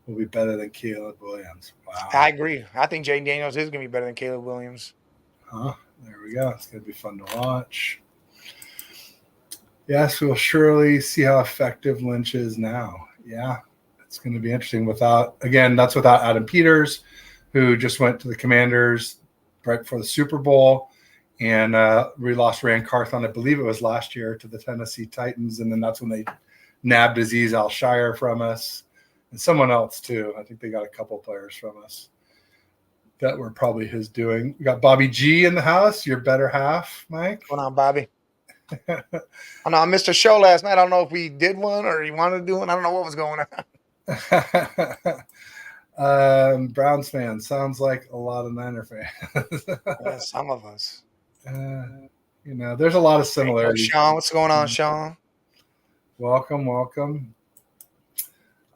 Will be better than Caleb Williams. Wow. I agree. I think Jaden Daniels is going to be better than Caleb Williams. Huh? There we go. It's going to be fun to watch. Yes, we'll surely see how effective Lynch is now. Yeah, it's going to be interesting. That's without Adam Peters, who just went to the Commanders right before the Super Bowl, and we lost Rand Carthon, I believe it was last year, to the Tennessee Titans, and then that's when they nabbed Azeez Al-Shire from us. And someone else, too. I think they got a couple players from us that were probably his doing. We got Bobby G in the house, your better half, Mike. What's going on, Bobby? I know I missed a show last night. I don't know if we did one or he wanted to do one. I don't know what was going on. Browns fan sounds like a lot of Niner fans. Yeah, some of us. There's a lot of similarities. Sean, what's going on, Sean? Welcome.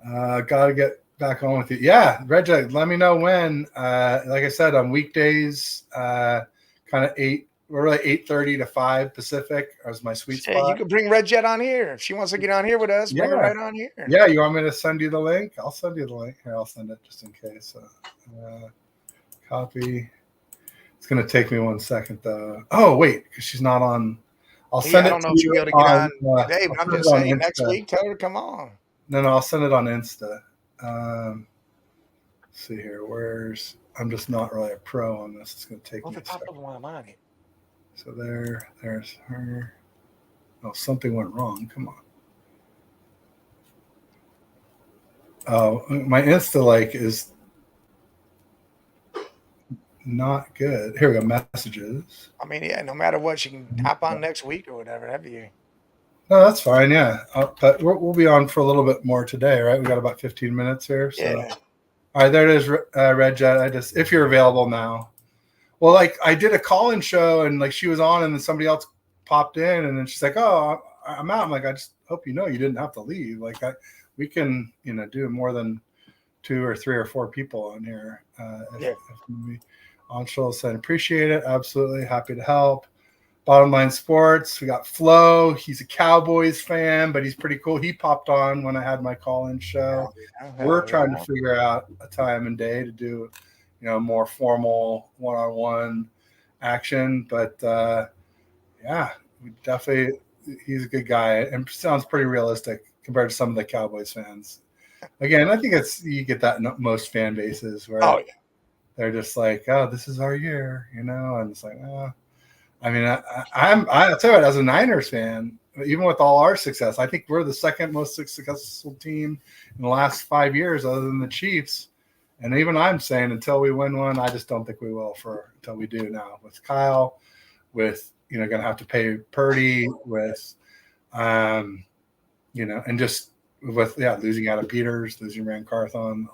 Got to get back on with you. Yeah, Reggie, let me know when. Like I said, on weekdays, kind of 8:30 to 5 Pacific is my sweet spot. You could bring Red Jet on here. If she wants to get on here with us, bring her right on here. Yeah, you want me to send you the link? I'll send you the link. Here, I'll send it just in case. Copy. It's going to take me 1 second, though. Oh, wait, because she's not on. I'll send it to you. I don't know if she'll be able to get on today, but I'm just saying next week, tell her to come on. No, I'll send it on Insta. Let's see here. I'm just not really a pro on this. It's going to take me a second. While I'm on it. So there's her. Oh, something went wrong. Come on. Oh, my Insta is not good. Here we go. Messages. I mean, yeah, no matter what, she can hop on next week or whatever. Have you? No, that's fine. Yeah. But we'll be on for a little bit more today, right? We got about 15 minutes here. So. Yeah. All right. There it is, Red Jet. If you're available now. Well, I did a call-in show and she was on and then somebody else popped in and then she's like, "Oh, I'm out." I'm like, "I just hope you didn't have to leave. We can, do more than 2 or 3 or 4 people on here." If on show said, "Appreciate it. Absolutely happy to help." Bottom Line Sports. We got Flo. He's a Cowboys fan, but he's pretty cool. He popped on when I had my call-in show. We're trying to figure out a time and day to do more formal one-on-one action. But we definitely, he's a good guy and sounds pretty realistic compared to some of the Cowboys fans. Again, I think you get that in most fan bases where they're just like, "Oh, this is our year," and it's like, "Oh." I mean, I'll tell you what, as a Niners fan, even with all our success, I think we're the second most successful team in the last 5 years other than the Chiefs. And even I'm saying until we win one, I just don't think we will until we do now with Kyle, with, going to have to pay Purdy with, and just with, losing out of Peters, losing Rand Carthon,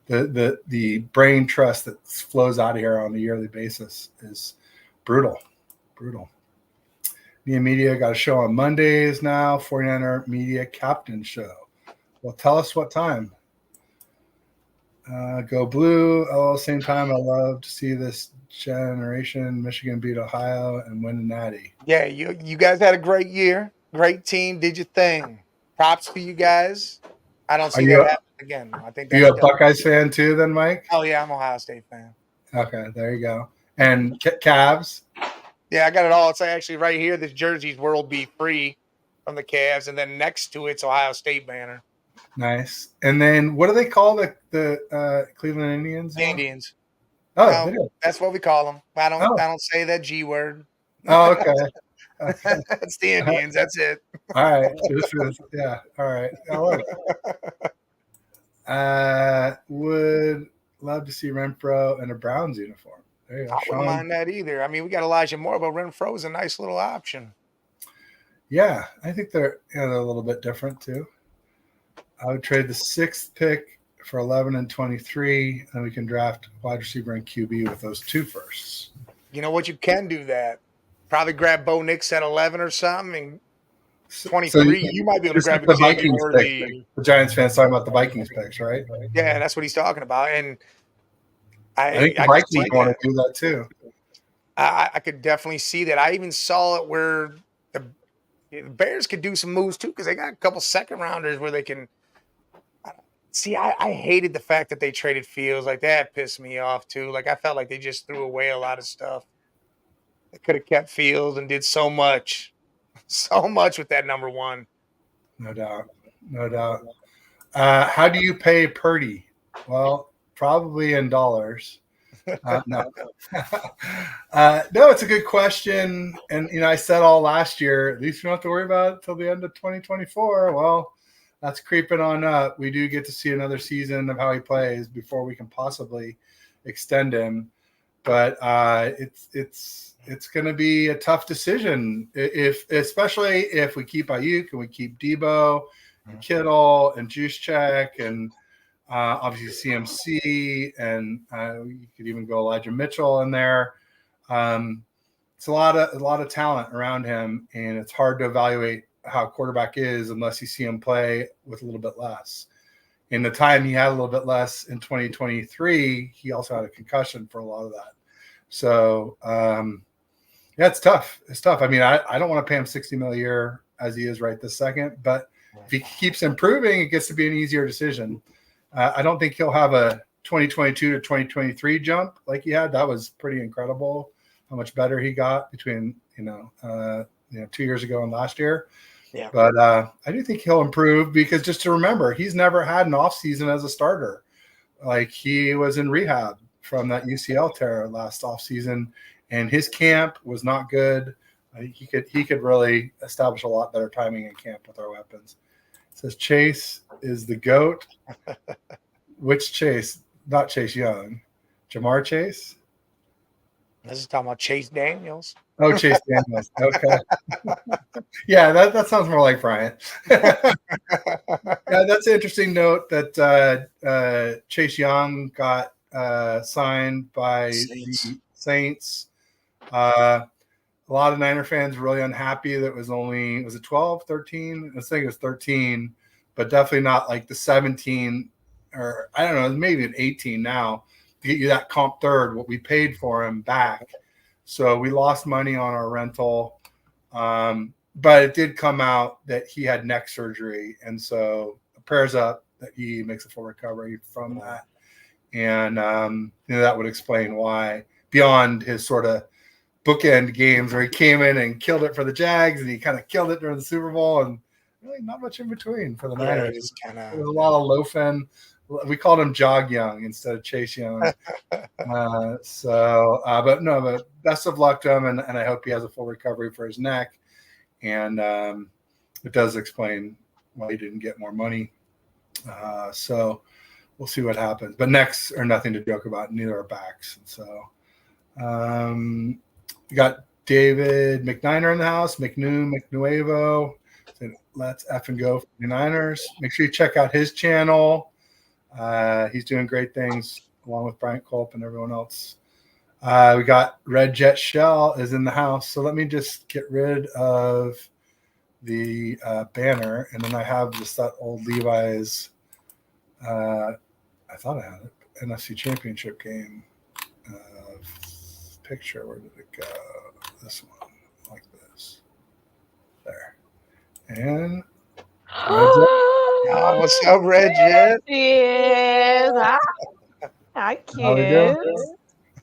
the brain trust that flows out of here on a yearly basis is brutal. Media got a show on Mondays now, 49er Media Captain Show. Well, tell us what time. Go Blue. Oh, same time. I love to see this generation. Michigan beat Ohio and win a natty. Yeah, you guys had a great year. Great team. Did your thing. Props to you guys. I don't see that happen again. I think. Are you a Buckeyes fan too, then, Mike? Oh yeah, I'm an Ohio State fan. Okay, there you go. And Cavs. Yeah, I got it all. It's actually right here. This jersey's World Be Free from the Cavs, and then next to it's Ohio State banner. Nice. And then what do they call the Cleveland Indians? Indians. Oh, that's what we call them. I don't say that G word. Oh, okay. It's the Indians. That's it. All right. Yeah. All right. I love it. Would love to see Renfro in a Browns uniform. There you go. I wouldn't mind that either. I mean, we got Elijah Moore, but Renfro is a nice little option. Yeah, I think they're a little bit different too. I would trade the 6th pick for 11 and 23, and we can draft wide receiver and QB with those 2 firsts. You know what? You can do that. Probably grab Bo Nix at 11 or something, and 23. So you might be able to grab the Vikings pick. The Giants fans talking about the Vikings picks, right? Yeah, that's what he's talking about. And I think the Vikings want to do that too. I could definitely see that. I even saw it where the Bears could do some moves too, because they got a couple second rounders where they can. See, I hated the fact that they traded Fields. Like, that pissed me off too. Like, I felt like they just threw away a lot of stuff. They could have kept Fields and did so much with that number 1. No doubt. How do you pay Purdy? Well, probably in dollars. No. No, it's a good question. And, I said all last year, at least we don't have to worry about it till the end of 2024. Well, that's creeping on up. We do get to see another season of how he plays before we can possibly extend him. but it's going to be a tough decision especially if we keep Ayuk and we keep Debo and Kittle and Juszczyk and obviously CMC and you could even go Elijah Mitchell in there. It's a lot of talent around him, and it's hard to evaluate how a quarterback is unless you see him play with a little bit less. In the time he had a little bit less in 2023, he also had a concussion for a lot of that. So, yeah, it's tough. It's tough. I mean, I don't want to pay him $60 million a year as he is right this second, but if he keeps improving, it gets to be an easier decision. I don't think he'll have a 2022 to 2023 jump like he had. That was pretty incredible how much better he got between 2 years ago and last year. Yeah. But I do think he'll improve because just to remember, he's never had an off season as a starter. Like he was in rehab from that UCL tear last off season, and his camp was not good. He could really establish a lot better timing in camp with our weapons. It says Chase is the GOAT. Which Chase? Not Chase Young. Jamar Chase? This is talking about Chase Daniels. Oh, Chase Daniels. Okay. Yeah, that sounds more like Bryant. Yeah, that's an interesting note that Chase Young got signed by the Saints. A lot of Niner fans really unhappy that it was it 12, 13? I think it was 13, but definitely not like the 17 or I don't know, maybe an 18 now to get you that comp third, what we paid for him back. So we lost money on our rental. But it did come out that he had neck surgery. And so prayers up that he makes a full recovery from that. And that would explain why, beyond his sort of bookend games where he came in and killed it for the Jags and he kind of killed it during the Super Bowl and really not much in between for the Niners. There was a lot of loafing. We called him Jog Young instead of Chase Young. But best of luck to him, and I hope he has a full recovery for his neck. And it does explain why he didn't get more money. So we'll see what happens. But necks are nothing to joke about. Neither are backs. And so we got David McNiner in the house, McNuevo. Let's effing go for the Niners. Make sure you check out his channel. He's doing great things along with Bryant Culp and everyone else. We got Red Jet Shell is in the house. So let me just get rid of the banner. And then I have just that old Levi's. I thought I had it. NFC Championship game picture. Where did it go? This one, like this. There. And Oh, what's up, Red Jet? Yes. Hi, kids.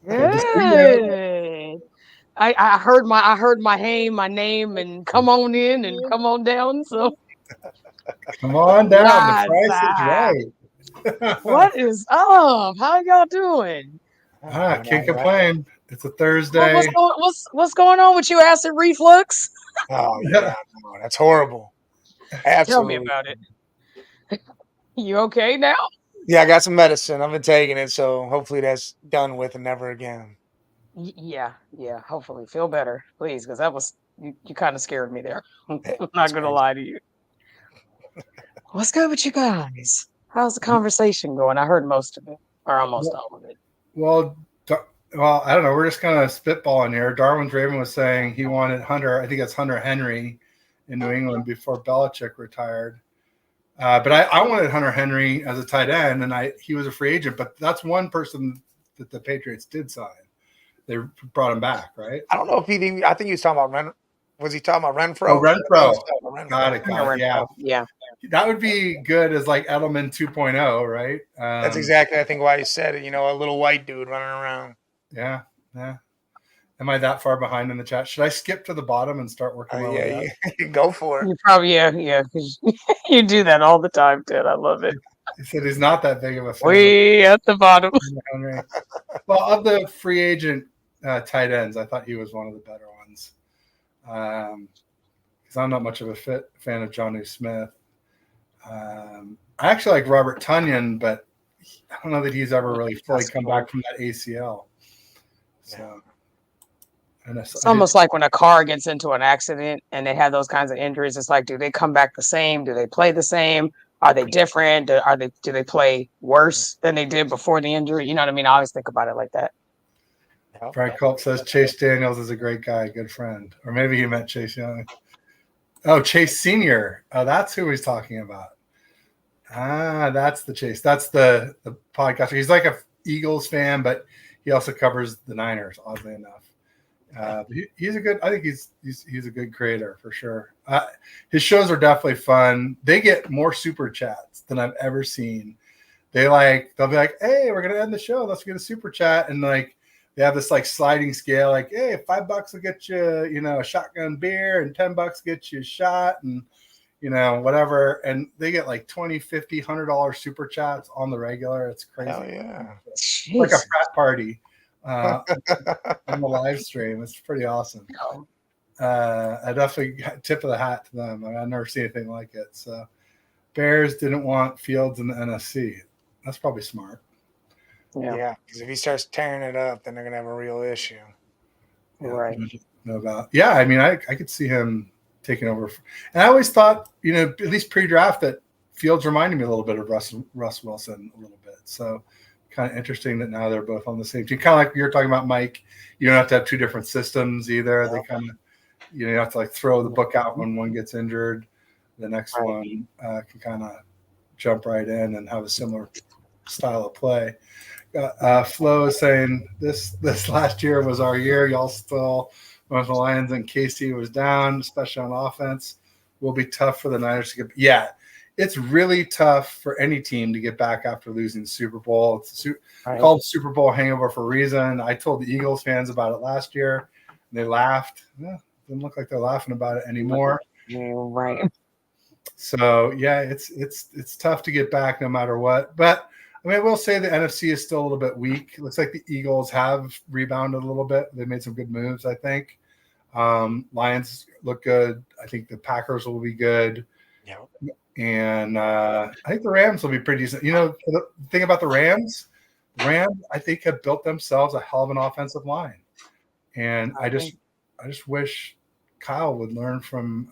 Good. I heard my name, and come on in and come on down. So come on down. The price is right. What is up? How y'all doing? Can't complain. It's a Thursday. What's going on with you? Acid reflux? Oh yeah, no, that's horrible. Absolutely. Tell me about it. You okay now? Yeah, I got some medicine. I've been taking it, so hopefully that's done with and never again. Yeah. Hopefully, feel better, please, because that was you kind of scared me there. I'm not gonna lie to you. What's good with you guys? How's the conversation going? I heard most of it, or almost all of it. Well, I don't know. We're just kind of spitballing here. Darwin's Raven was saying he wanted Hunter. I think it's Hunter Henry in New England before Belichick retired. But I wanted Hunter Henry as a tight end, and he was a free agent. But that's one person that the Patriots did sign. They brought him back, right? I don't know if he didn't. I think he was talking about Was he talking about Renfro? Oh, Renfro. Got it. Yeah. That would be good as like Edelman 2.0, right? That's exactly, I think, why he said it. A little white dude running around. Yeah. Am I that far behind in the chat? Should I skip to the bottom and start working? Yeah, go for it. You probably, yeah. You do that all the time, Ted. I love it. He said he's not that big of a fan. Way at the bottom. Well, of the free agent tight ends, I thought he was one of the better ones. Because I'm not much of a fan of Jonnu Smith. I actually like Robert Tonyan, but I don't know that he's ever really fully come back from that ACL. So, and it's almost like when a car gets into an accident and they have those kinds of injuries. It's like, do they come back the same? Do they play the same? Are they different? Do they play worse than they did before the injury? You know what I mean? I always think about it like that. Frank Culp says Chase Daniels is a great guy, good friend. Or maybe he meant Chase Young. Oh, Chase Sr. Oh, that's who he's talking about. Ah, that's the Chase. That's the podcaster. He's like a Eagles fan, but he also covers the Niners, oddly enough. He's a good. I think he's a good creator for sure. His shows are definitely fun. They get more super chats than I've ever seen. They'll be like, "Hey, we're gonna end the show. Let's get a super chat," and like they have this like sliding scale, like, "Hey, $5 will get you, a shotgun beer, and $10 get you a shot, and whatever." And they get like $20, $50, $100 super chats on the regular. It's crazy. Hell yeah. It's like a frat party on the live stream. It's pretty awesome. I definitely tip of the hat to them. I've never seen anything like it. So Bears didn't want Fields in the NFC. That's probably smart. Yeah, because if he starts tearing it up, then they're gonna have a real issue. Right. No doubt. Yeah, I mean, I could see him taking over. And I always thought, at least pre-draft, that Fields reminded me a little bit of Russ Wilson a little bit. So kind of interesting that now they're both on the same team. Kind of like you're talking about, Mike. You don't have to have two different systems either. Yeah. They kind of, you have to like throw the book out when one gets injured. The next one can kind of jump right in and have a similar style of play. Flo is saying this last year was our year. Y'all still went with the Lions, and Casey was down, especially on offense. Will be tough for the Niners to get. Yeah, it's really tough for any team to get back after losing the Super Bowl. It's called Super Bowl hangover for a reason. I told the Eagles fans about it last year. And they laughed. Didn't look like they're laughing about it anymore. Right. So yeah, it's tough to get back no matter what. But I mean, I will say the NFC is still a little bit weak. It looks like the Eagles have rebounded a little bit. They made some good moves, I think. Lions look good. I think the Packers will be good. Yeah. And I think the Rams will be pretty decent. The thing about the Rams, I think, have built themselves a hell of an offensive line. And I just wish Kyle would learn from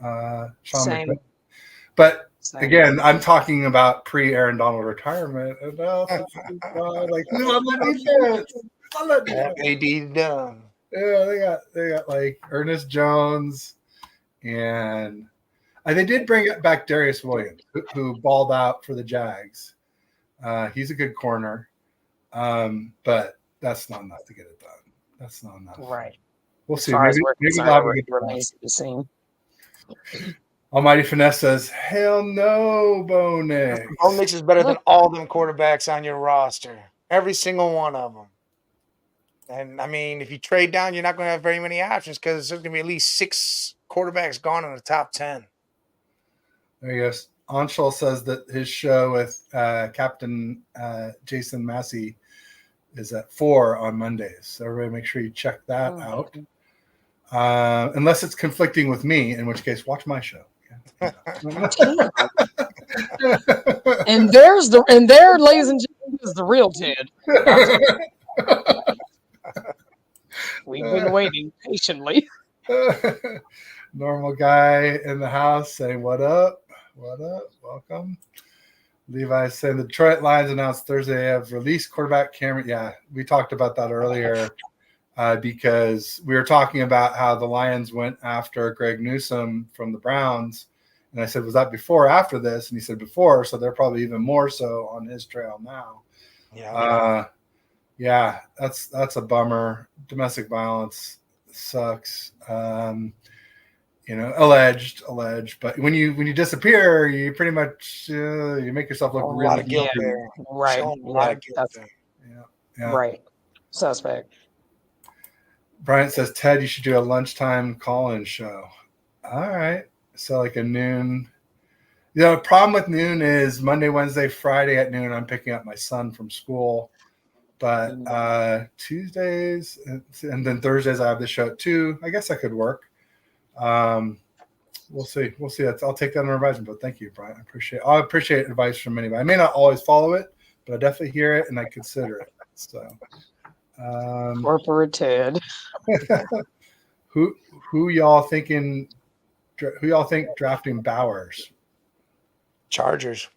Sean McVay. But again, I'm talking about pre-Aaron Donald retirement. And like, who's on the defense? AD done. Yeah, they got like Ernest Jones, and they did bring back Darius Williams, who balled out for the Jags. He's a good corner, but that's not enough to get it done. That's not enough. Right. We'll see. Maybe remains to be seen. Almighty Finesse says, "Hell no, Bo Nix. Bo Nix is better than all them quarterbacks on your roster. Every single one of them. And, I mean, if you trade down, you're not going to have very many options because there's going to be at least 6 quarterbacks gone in the top 10. There he goes. Anshul says that his show with Captain Jason Massey is at 4 on Mondays. So everybody make sure you check that out. Unless it's conflicting with me, in which case, watch my show. Yeah. And there, ladies and gentlemen, is the real Ted. We've been waiting patiently. Normal guy in the house saying, "What up? What up? Welcome." Levi saying the Detroit Lions announced Thursday they have released quarterback Cameron. Yeah, we talked about that earlier because we were talking about how the Lions went after Greg Newsome from the Browns. And I said, was that before or after this? And he said before, so they're probably even more so on his trail now. Yeah. Yeah, that's a bummer. Domestic violence sucks. Alleged, but when you disappear, you pretty much you make yourself look really guilty. There. Right. A lot of guilt there. Yeah. Right. Suspect. Bryant says, Ted, you should do a lunchtime call-in show. All right. So like a noon. The problem with noon is Monday, Wednesday, Friday at noon, I'm picking up my son from school. But Tuesdays and then Thursdays, I have the show at 2. I guess that could work. We'll see. I'll take that under advisement. But thank you, Brian. I appreciate advice from anybody. I may not always follow it, but I definitely hear it and I consider it. So, Corporate Ted. Who y'all thinking? Who y'all think drafting Bowers? Chargers.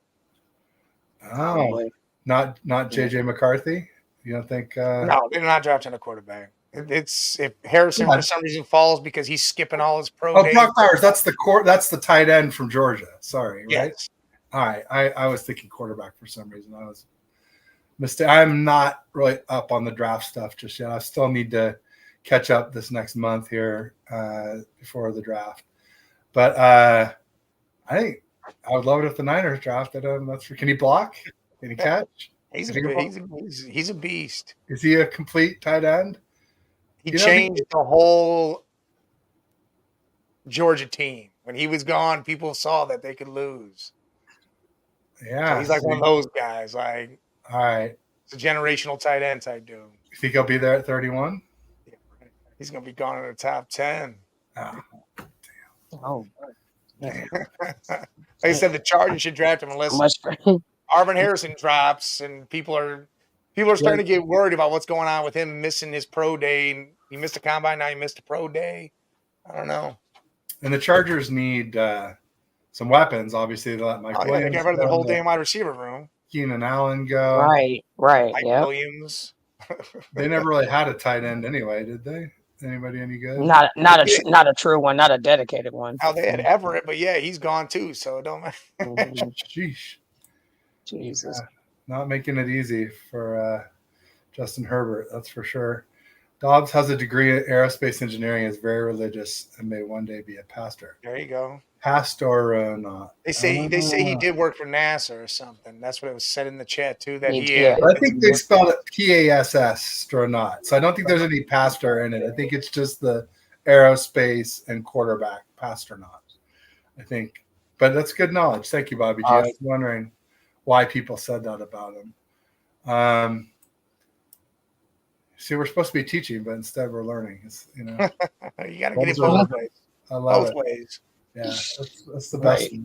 Oh, not JJ McCarthy. You don't think? No, they're not drafting a quarterback. It's if Harrison for some reason falls because he's skipping all his pro days. Brock Bowers. That's the tight end from Georgia. Sorry, right? Yes. All right. I was thinking quarterback for some reason. I was I'm not really up on the draft stuff just yet. I still need to catch up this next month here before the draft. But I think I would love it if the Niners drafted him. Can he block? Can he catch? He's a beast. Is he a complete tight end? He changed the whole Georgia team. When he was gone, people saw that they could lose. Yeah. So he's like one of those guys. Like, all right. It's a generational tight end type dude. You think he'll be there at 31? Yeah, right. He's going to be gone in the top 10. Oh, like I said, the Chargers should draft him unless Arvin Harrison drops, and people are starting to get worried about what's going on with him missing his pro day. He missed a combine, now he missed a pro day. I don't know. And the Chargers need some weapons, obviously, to let Mike Williams. They got rid of their whole damn wide receiver room. Keenan Allen go. Right. Mike Williams. They never really had a tight end anyway, did they? Anybody any good? Not a true one, not a dedicated one. Oh, they had Everett, but yeah, he's gone too, so it don't matter. Sheesh. Jesus. Not making it easy for Justin Herbert, that's for sure. Dawgs has a degree in aerospace engineering, is very religious, and may one day be a pastor. There you go. Pastor. They say he did work for NASA or something. That's what it was said in the chat too. That I think they spelled it PASS, so I don't think there's any pastor in it. I think it's just the aerospace and quarterback pastronaut. I think, but that's good knowledge. Thank you, Bobby G. I was wondering why people said that about him. See, we're supposed to be teaching, but instead we're learning. You got to get it both ways. I love both ways. Yeah, that's the best. Right.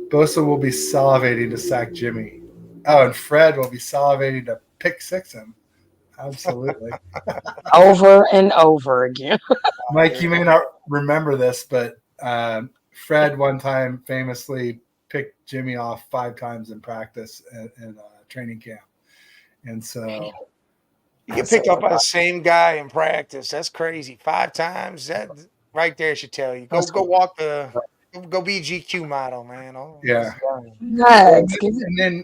Bosa will be salivating to sack Jimmy. Oh, and Fred will be salivating to pick six him. Absolutely. Over and over again. Mike, you may not remember this, but Fred one time famously picked Jimmy off 5 times in practice in training camp. And so you get picked up by the same guy in practice. That's crazy. 5 times. That right there should tell you. Go walk go be GQ model, man. Oh, yeah. Nice. And then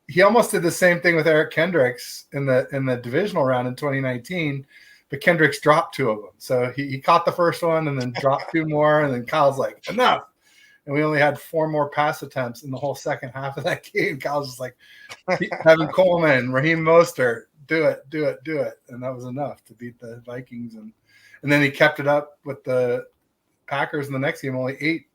he almost did the same thing with Eric Kendricks in the divisional round in 2019, but Kendricks dropped 2 of them. So he caught the first one and then dropped 2 more, and then Kyle's like, enough. And we only had 4 more pass attempts in the whole second half of that game. Kyle's just like, Kevin Coleman, Raheem Mostert, do it. And that was enough to beat the Vikings. And then he kept it up with the Packers in the next game, only 8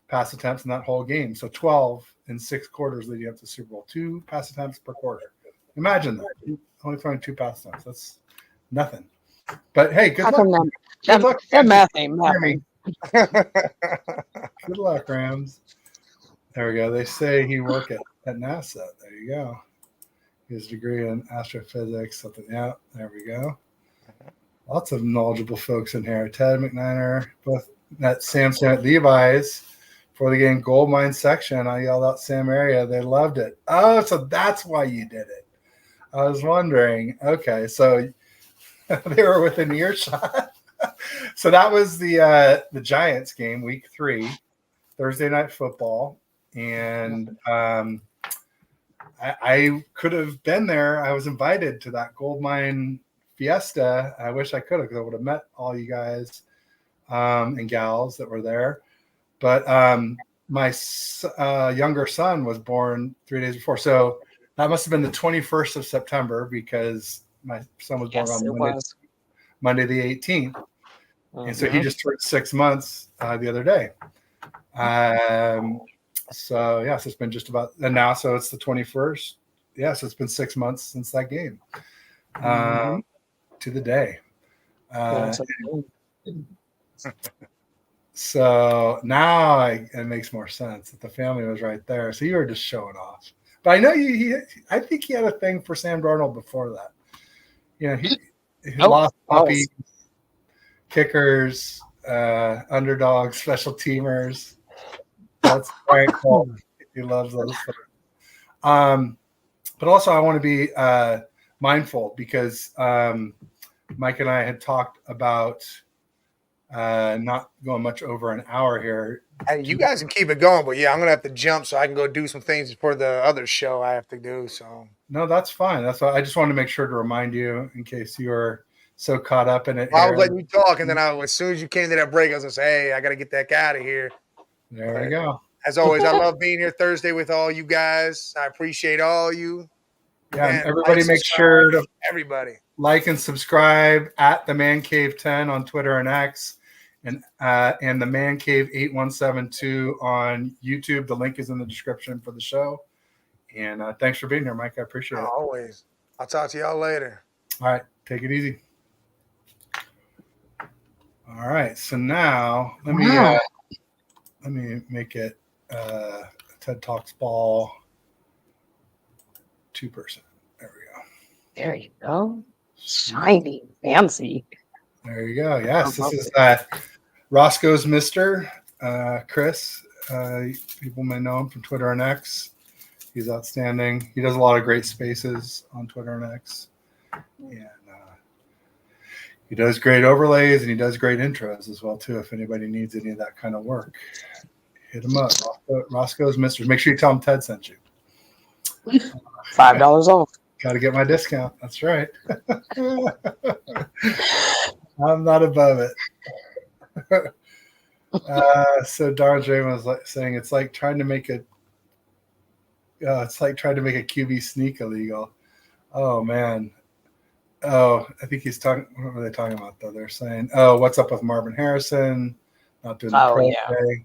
pass attempts in that whole game. So 12 in 6 quarters leading up to the Super Bowl. 2 pass attempts per quarter. Imagine that. Only throwing 2 pass attempts. That's nothing. But hey, good luck. Good luck. That math ain't math. Good luck, Rams. There we go. They say he worked at NASA. There you go. His degree in astrophysics. Something. Yeah, there we go. Lots of knowledgeable folks in here. Ted McNiner, both at Sam at Levi's for the game gold mine section. I yelled out Sam area. They loved it. Oh, so that's why you did it. I was wondering. Okay, so they were within earshot. So that was the Giants game, week 3, Thursday night football, and I could have been there. I was invited to that gold mine fiesta. I wish I could have, because I would have met all you guys and gals that were there. But my younger son was born 3 days before, so that must have been the 21st of September, because my son was born on Monday the 18th. And so he just turned 6 months the other day. So it's been just about, and now, so it's the 21st. Yeah, so it's been 6 months since that game to the day. So now it makes more sense that the family was right there. So you were just showing off. But I know I think he had a thing for Sam Darnold before that. You know, lost puppies, kickers, underdogs, special teamers. That's Brian Cole. He loves those things. But also, I want to be mindful because Mike and I had talked about not going much over an hour here. Hey, you guys can keep it going, but yeah, I'm gonna have to jump so I can go do some things for the other show I have to do. So no, that's fine. That's why I just wanted to make sure to remind you in case you were so caught up in it. I was letting you talk, and then as soon as you came to that break, I was gonna say, "Hey, I gotta get that guy out of here." There we go. As always, I love being here Thursday with all you guys. I appreciate all you. Yeah, and everybody make sure to everybody like and subscribe at the Man Cave 10 on Twitter and X, and the Man Cave 8172 on YouTube. The link is in the description for the show. And thanks for being here, Mike. I appreciate it. Always. I'll talk to y'all later. All right, take it easy. All right, so now let me make it TED Talks ball 2%. There we go. There you go. Shiny, fancy. There you go. Yes, this is Roscoe's Mister Chris. People may know him from Twitter and X. He's outstanding. He does a lot of great spaces on Twitter and X. And he does great overlays and he does great intros as well, too, if anybody needs any of that kind of work. Hit him up. Roscoe's Mister. Make sure you tell him Ted sent you. $5 off. Got to get my discount. That's right. I'm not above it. So Darren Draymond was saying it's like trying to make a QB sneak illegal. Oh man. Oh, I think he's talking. What were they talking about though? They're saying, "Oh, what's up with Marvin Harrison not doing the pro day?"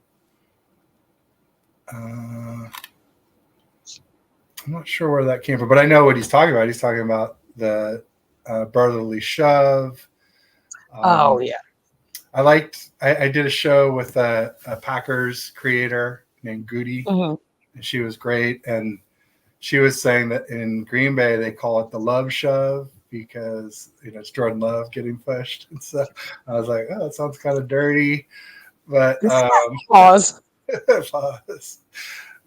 I'm not sure where that came from, but I know what he's talking about. He's talking about the brotherly shove. Oh yeah. I did a show with a Packers creator named Goody, and she was great. And she was saying that in Green Bay they call it the love shove because it's Jordan Love getting pushed. And so I was like, oh, that sounds kind of dirty, but pause. Pause.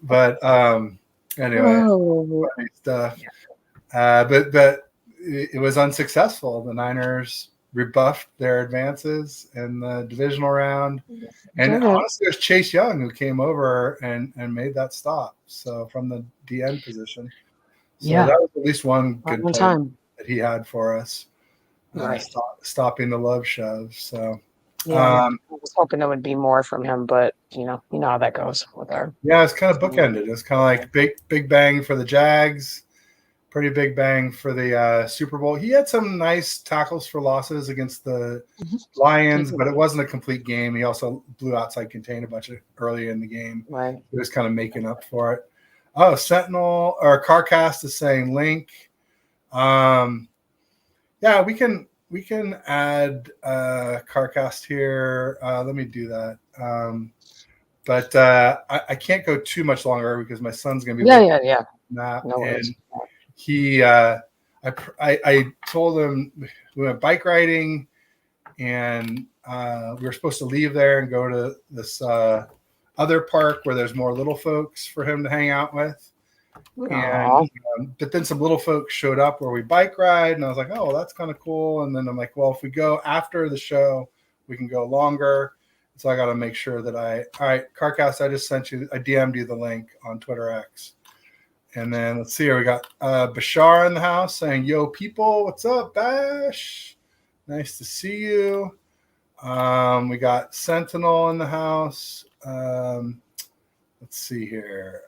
But anyway, funny stuff. But it was unsuccessful. The Niners rebuffed their advances in the divisional round. And honestly, it was Chase Young who came over and made that stop. So from the DN position. So that was at least one good play that he had for us. Stopping the love shove. So I was hoping there would be more from him, but you know how that goes with our. Yeah, it's kind of bookended. It's kind of like big bang for the Jags, pretty big bang for the Super Bowl. He had some nice tackles for losses against the Lions, but it wasn't a complete game. He also blew outside contain a bunch early in the game. Right. He was kind of making up for it. Oh, Sentinel or Carcast is saying link. Yeah, we can add Carcast here. Let me do that. But I can't go too much longer because my son's going to be nap. No worries. And I told him we went bike riding, and we were supposed to leave there and go to this other park where there's more little folks for him to hang out with. And but then some little folks showed up where we bike ride, and I was like, oh, that's kind of cool. And then I'm like, well, if we go after the show, we can go longer. So I got to make sure that all right, Carcast, I just sent you, I DM'd you the link on Twitter X. And then let's see here, we got Bashar in the house saying, yo, people, what's up, Bash? Nice to see you. We got Sentinel in the house. Let's see here.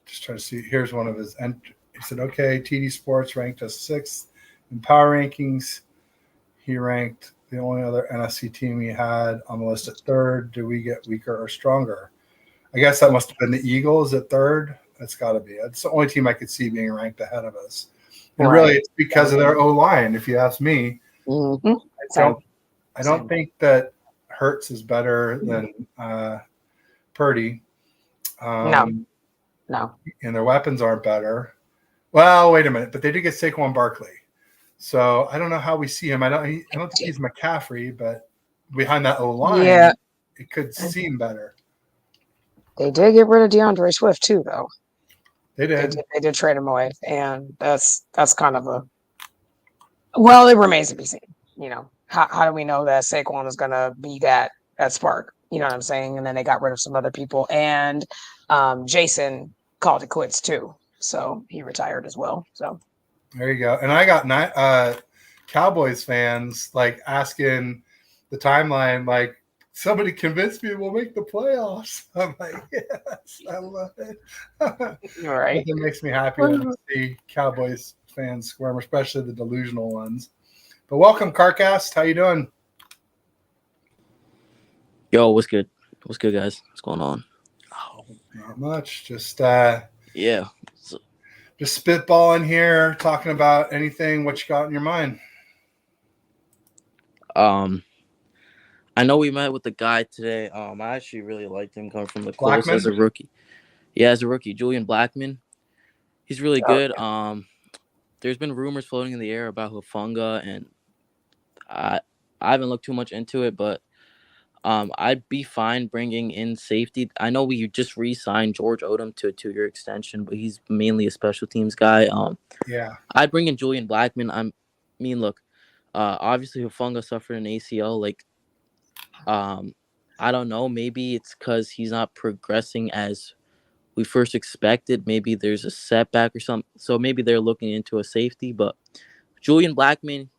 Just trying to see. Here's one of his. He said, okay, TD Sports ranked us 6th in power rankings. He ranked the only other NFC team he had on the list at 3rd. Do we get weaker or stronger? I guess that must have been the Eagles at 3rd. That's got to be. It's the only team I could see being ranked ahead of us. And really, it's because of their O-line, if you ask me. I don't think that Hurts is better than Purdy. No. And their weapons aren't better. Well, wait a minute. But they did get Saquon Barkley. So I don't know how we see him. I don't think he's McCaffrey, but behind that O line, Yeah. it could seem better. They did get rid of DeAndre Swift too, though. They did. They did trade him away, and that's kind of a. Well, it remains to be seen. You know, how do we know that Saquon is going to be that spark? You know what I'm saying? And then they got rid of some other people, and Jason called it quits too, so he retired as well. So there you go. And I got Cowboys fans like asking the timeline, like, somebody convinced me we'll make the playoffs. I'm like, yes, I love it. all right. It makes me happy to see Cowboys fans squirm, especially the delusional ones. But welcome, Carcast. How you doing? Yo, what's good? What's good, guys? What's going on? Oh, not much. Just yeah. Just spitballing here, talking about anything. What you got in your mind? I know we met with the guy today. I actually really liked him coming from the Colts Blackman? as a rookie. Yeah, as a rookie, Julian Blackman. He's really good. There's been rumors floating in the air about Hufanga, and I haven't looked too much into it, but I'd be fine bringing in safety. I know we just re-signed George Odom to a 2-year extension, but he's mainly a special teams guy. Yeah, I'd bring in Julian Blackman. Look, obviously Hufanga suffered an ACL. Like, I don't know. Maybe it's because he's not progressing as we first expected. Maybe there's a setback or something. So maybe they're looking into a safety. But Julian Blackman,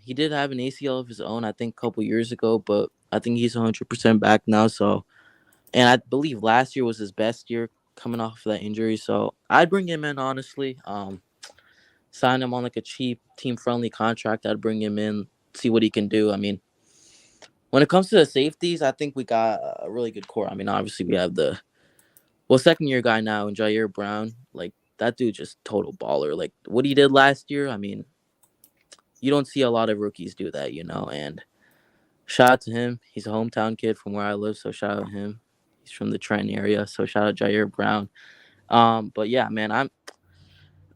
he did have an ACL of his own, I think, a couple years ago. But I think he's 100% back now. So, and I believe last year was his best year coming off of that injury. So I'd bring him in, honestly. Sign him on like a cheap, team-friendly contract. I'd bring him in, see what he can do. I mean, when it comes to the safeties, I think we got a really good core. I mean, obviously we have the second-year guy now in Jair Brown. Like, that dude just total baller. Like, what he did last year, I mean, you don't see a lot of rookies do that, you know. And shout out to him. He's a hometown kid from where I live, so shout out to him. He's from the Trenton area, so shout out Jair Brown. But yeah, man,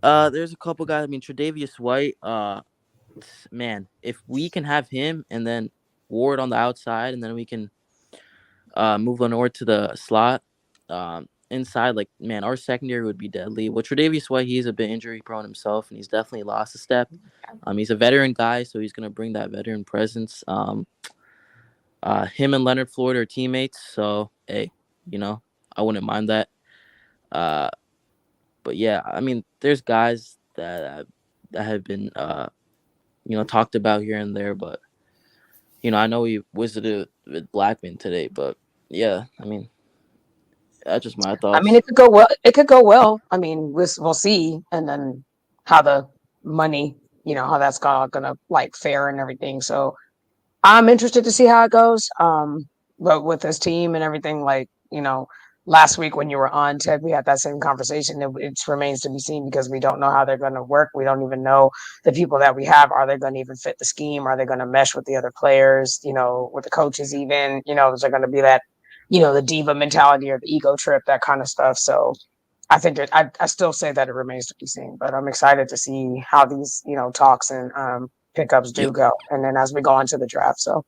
there's a couple guys. I mean, Tre'Davious White, man, if we can have him and then Ward on the outside, and then we can move Lenore to the slot inside, like, man, our secondary would be deadly. Well, Tre'Davious White, he's a bit injury prone himself, and he's definitely lost a step. He's a veteran guy, so he's gonna bring that veteran presence. Him and Leonard Floyd are teammates, so hey, you know, I wouldn't mind that. But yeah, I mean, there's guys that have been talked about here and there, but I know he visited with Blackman today, but yeah, I mean, that's just my thoughts. I mean, it could go well. It could go well. I mean, we'll see, and then how the money, how that's gonna like fare and everything. So I'm interested to see how it goes. But with this team and everything, like, last week when you were on, Ted, we had that same conversation. It remains to be seen because we don't know how they're going to work. We don't even know the people that we have. Are they going to even fit the scheme? Are they going to mesh with the other players? With the coaches even? Is there going to be that, the diva mentality or the ego trip, that kind of stuff? So I think I still say that it remains to be seen. But I'm excited to see how these, talks and pickups do go. And then as we go into the draft. So.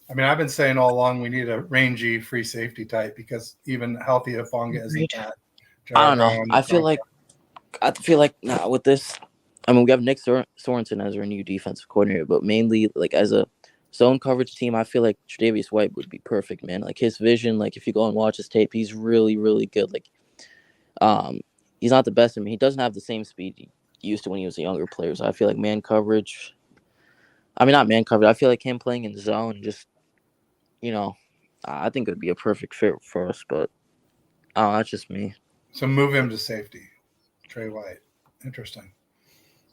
I mean, I've been saying all along we need a rangy free safety type because even healthy Hufanga isn't that. I don't know. I feel like nah, with this, I mean, we have Nick Sorensen as our new defensive coordinator, but mainly like as a zone coverage team, I feel like Tre'Davious White would be perfect, man. Like his vision, like if you go and watch his tape, he's really, really good. Like, he's not the best. I mean, he doesn't have the same speed he used to when he was a younger player. So I feel like man coverage. I mean, not man coverage. I feel like him playing in the zone just. I think it would be a perfect fit for us, but that's just me. So move him to safety, Trey White. Interesting.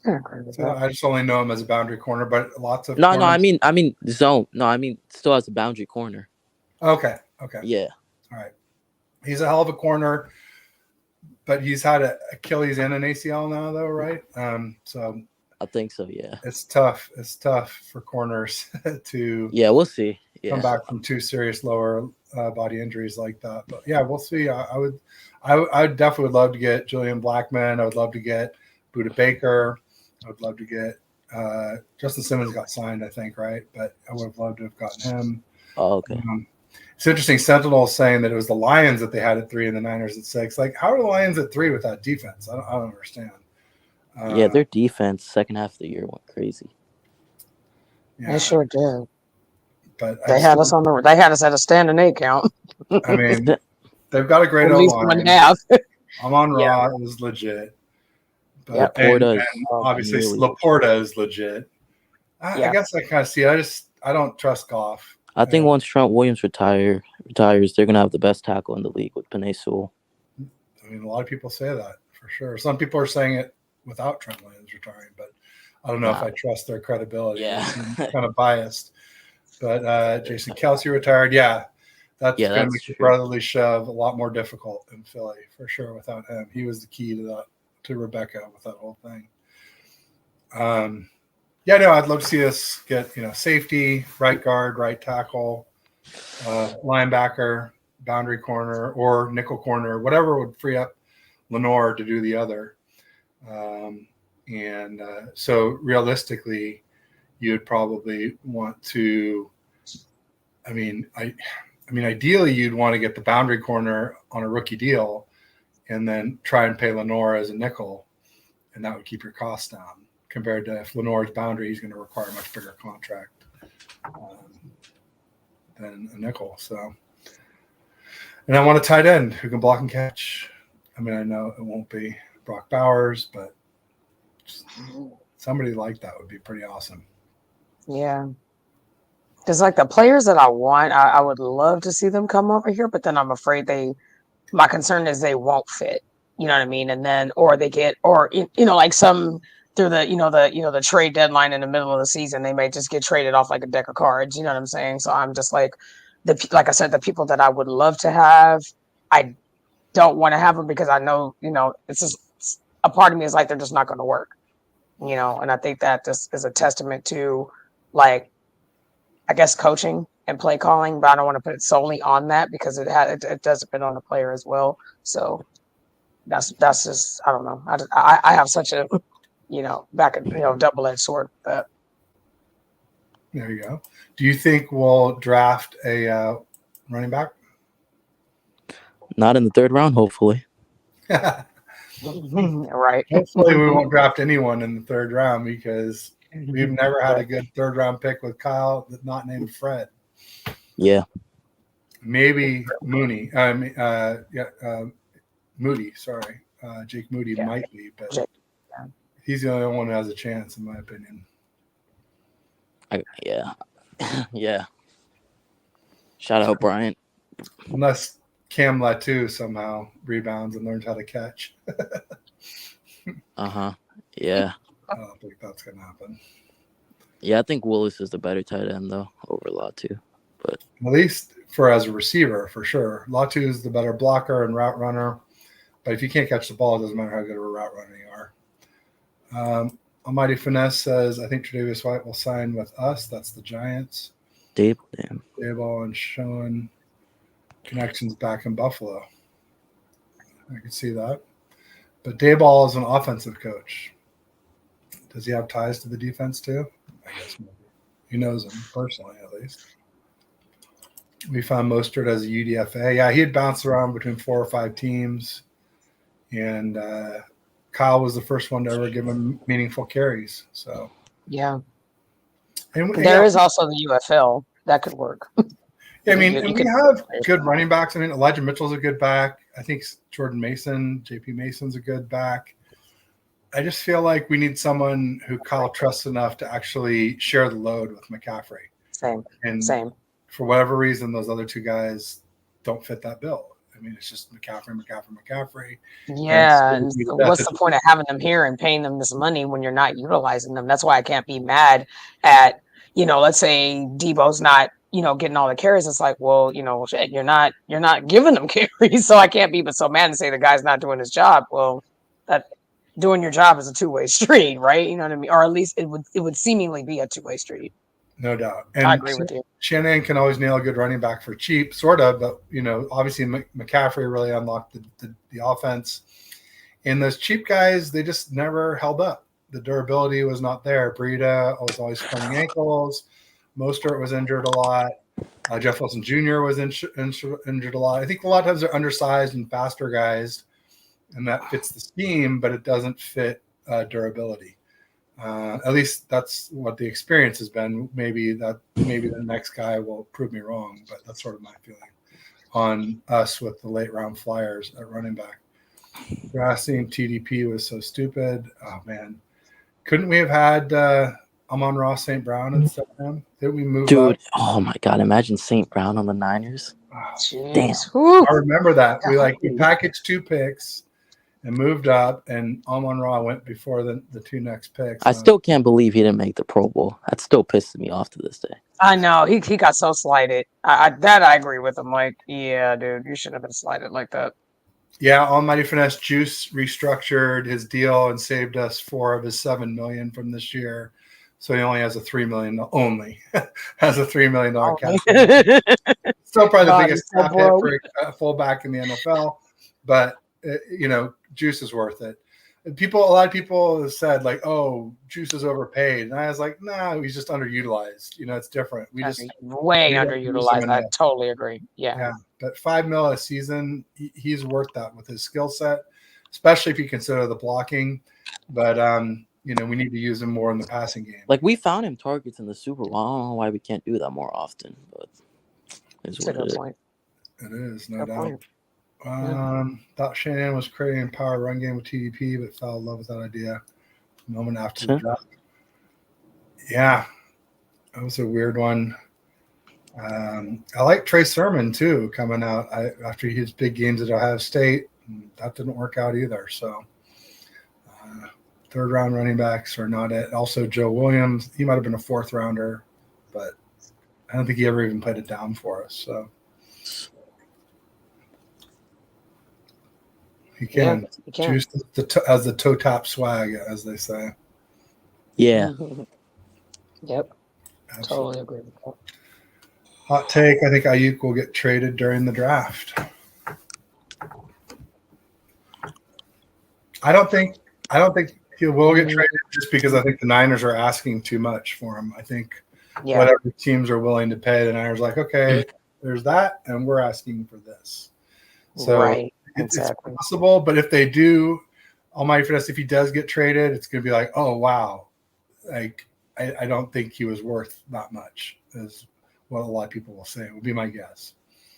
So I just only know him as a boundary corner, but lots of no. I mean zone. No, I mean still as a boundary corner. Okay. Yeah. All right. He's a hell of a corner, but he's had an Achilles and an ACL now, though, right? So I think so. Yeah. It's tough. It's tough for corners to. Yeah, we'll see. Yeah. Come back from two serious lower body injuries like that. But yeah, we'll see. I definitely would love to get Julian Blackman. I would love to get Budda Baker. I would love to get Justin Simmons got signed, I think, right? But I would have loved to have gotten him. Oh, okay. It's interesting. Sentinel saying that it was the Lions that they had at 3 and the Niners at 6. Like, how are the Lions at 3 with that defense? I don't understand. Yeah, their defense second half of the year went crazy. Yeah. They sure did. But they had us at a standing 8 count. I mean, they've got a great at least 1.5. Amon Ra is legit. But Laporta and obviously Laporta is legit. I guess I kind of see it. I don't trust Goff. I think once Trent Williams retires, they're gonna have the best tackle in the league with Penei Sewell. I mean, a lot of people say that for sure. Some people are saying it without Trent Williams retiring, but I don't know if I trust their credibility. Yeah, I'm kind of biased. But Jason Kelce retired. Yeah, that's going to make the brotherly shove a lot more difficult in Philly for sure. Without him, he was the key to that, to Rebecca with that whole thing. I'd love to see us get safety, right guard, right tackle, linebacker, boundary corner, or nickel corner, whatever would free up Lenore to do the other. So realistically, you'd probably want to. Ideally, you'd want to get the boundary corner on a rookie deal, and then try and pay Lenore as a nickel, and that would keep your costs down. Compared to if Lenore's boundary, he's going to require a much bigger contract than a nickel. So, and I want a tight end who can block and catch. I mean, I know it won't be Brock Bowers, but somebody like that would be pretty awesome. Yeah. Because like the players that I want, I would love to see them come over here, but then I'm afraid my concern is they won't fit. You know what I mean? And then, or they get, or, like some through the trade deadline in the middle of the season, they may just get traded off like a deck of cards. You know what I'm saying? So I'm just like I said, the people that I would love to have, I don't want to have them because I know, it's just a part of me is like, they're just not going to work, and I think that this is a testament to like, I guess coaching and play calling, but I don't want to put it solely on that because it does depend on the player as well. So that's just, I don't know. I have such a, double-edged sword. But there you go. Do you think we'll draft a running back? Not in the third round, hopefully. Right. Hopefully we won't draft anyone in the third round because we've never had a good third round pick with Kyle that's not named Fred. Yeah. Maybe Mooney. Moody, sorry. Jake Moody might be, but he's the only one who has a chance, in my opinion. Yeah. Shout out Bryant. Unless Cam Latu somehow rebounds and learns how to catch. Yeah. I don't think that's going to happen. Yeah, I think Willis is the better tight end, though, over Latu. But at least as a receiver, for sure. Latu is the better blocker and route runner. But if you can't catch the ball, it doesn't matter how good of a route runner you are. Almighty Finesse says, I think Tre'Davious White will sign with us. That's the Giants. Dable and showing connections back in Buffalo. I can see that. But Dayball is an offensive coach. Does he have ties to the defense too? I guess maybe. He knows him personally, at least. We found Mostert as a UDFA. Yeah, he had bounced around between 4 or 5 teams. And Kyle was the first one to ever give him meaningful carries. So yeah. And there is also the UFL. That could work. Yeah, I mean, we have good running backs. I mean, Elijah Mitchell's a good back. I think Jordan Mason, JP Mason's a good back. I just feel like we need someone who Kyle trusts enough to actually share the load with McCaffrey. Same. For whatever reason, those other 2 guys don't fit that bill. I mean, it's just McCaffrey. Yeah. And what's the point of having them here and paying them this money when you're not utilizing them? That's why I can't be mad at, let's say Debo's not, getting all the carries. It's like, well, shit, you're not giving them carries. So I can't be but so mad and say the guy's not doing his job. Well, that doing your job is a 2-way street, right? You know what I mean? Or at least it would seemingly be a 2-way street. No doubt. And I agree with you. Shanahan can always nail a good running back for cheap, sort of, but obviously McCaffrey really unlocked the offense. And those cheap guys, they just never held up. the durability was not there. Breida was always spraining ankles. Mostert was injured a lot. Jeff Wilson Jr. was injured a lot. I think a lot of times they're undersized and faster guys, and that fits the scheme, but it doesn't fit durability. At least that's what the experience has been. Maybe the next guy will prove me wrong, but that's sort of my feeling on us with the late round flyers at running back. Grassing TDP was so stupid. Oh man, couldn't we have had Amon-Ra St. Brown instead of him? Did we move Dude, up? oh my God, imagine St. Brown on the Niners. Oh, Damn. I remember that. We packaged 2 picks and moved up, and Amon-Ra went before the 2 next picks. I still can't believe he didn't make the Pro Bowl. That still pisses me off to this day. I know he got so slighted. I agree with him. Like, yeah, dude, you shouldn't have been slighted like that. Yeah, Almighty Finesse Juice restructured his deal and saved us 4 of his $7 million from this year. So he only has a $3 million has a $3 million cap. Still probably the biggest cap hit for a fullback in the NFL, but Juice is worth it. A lot of people have said like, "Oh, Juice is overpaid," and I was like, "No, he's just underutilized. It's different. We just way underutilized. I totally agree. Yeah. But $5 million a season, he's worth that with his skill set, especially if you consider the blocking. But we need to use him more in the passing game. Like we found him targets in the Super Bowl. I don't know why we can't do that more often, but it's what it is. Point. It is, no doubt. Thought Shanahan was creating a power run game with TDP, but fell in love with that idea a moment after the draft. Yeah, that was a weird one. I like Trey Sermon too coming out after his big games at Ohio State. That didn't work out either. So, 3rd round running backs are not it. Also, Joe Williams, he might have been a 4th rounder, but I don't think he ever even played it down for us. So. He can. Juice as the toe tap swag, as they say. Yeah. Yep. Absolutely. Totally agree with that. Hot take: I think Ayuk will get traded during the draft. I don't think he will get traded just because I think the Niners are asking too much for him. I think whatever teams are willing to pay, the Niners are like, okay, there's that, and we're asking for this. So it's possible, but if they do, Almighty Finesse, if he does get traded, it's going to be like, oh, wow. Like, I don't think he was worth that much, is what a lot of people will say. It would be my guess.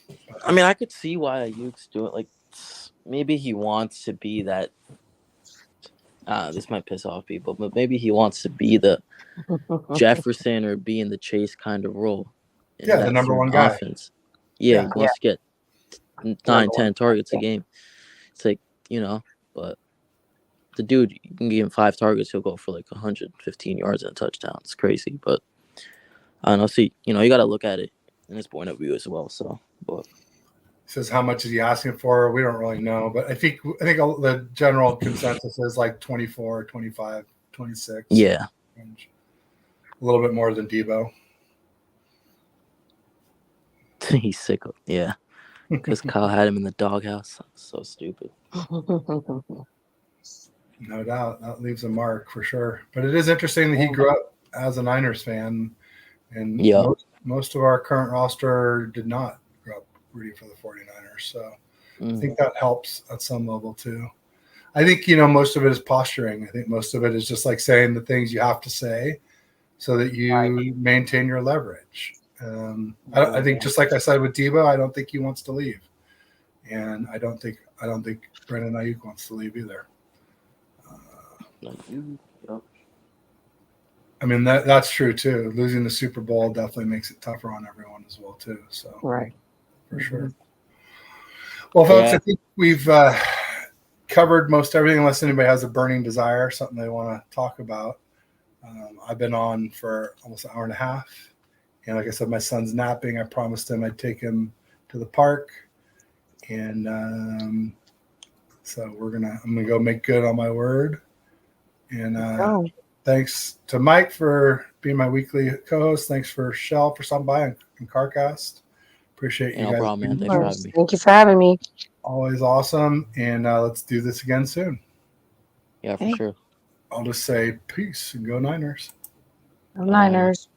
But, I mean, I could see why Ayuk's doing it. Like, maybe he wants to be that. This might piss off people, but maybe he wants to be the Jefferson or be in the Chase kind of role. Yeah, the number one guy. Offense. Yeah, he wants to get 9-10 targets a game. It's like, but the dude, you can give him 5 targets, he'll go for like 115 yards and a touchdown. It's crazy, but I don't know. See, you got to look at it in his point of view as well. So, but says how much is he asking for? We don't really know, but I think the general consensus is like 24, 25, 26. Yeah, a little bit more than Debo. He's sick of because Kyle had him in the doghouse. So stupid. No doubt. That leaves a mark for sure. But it is interesting that he grew up as a Niners fan. And most of our current roster did not grow up rooting for the 49ers. So I think that helps at some level too. I think, most of it is posturing. I think most of it is just like saying the things you have to say so that you maintain your leverage. I think just like I said with Debo, I don't think he wants to leave. And I don't think Brandon Ayuk wants to leave either. I mean, that's true too. Losing the Super Bowl definitely makes it tougher on everyone as well too. So for sure. Well, folks, I think we've covered most everything unless anybody has a burning desire, something they want to talk about. I've been on for almost an hour and a half. And like I said, my son's napping. I promised him I'd take him to the park. And so I'm gonna go make good on my word. And thanks to Mike for being my weekly co-host. Thanks for Shell for stopping by on CarCast. Appreciate you guys. No problem, man. Thanks for having me. Thank you for having me. Always awesome. And let's do this again soon. Yeah, for sure. I'll just say peace and go Niners. Niners.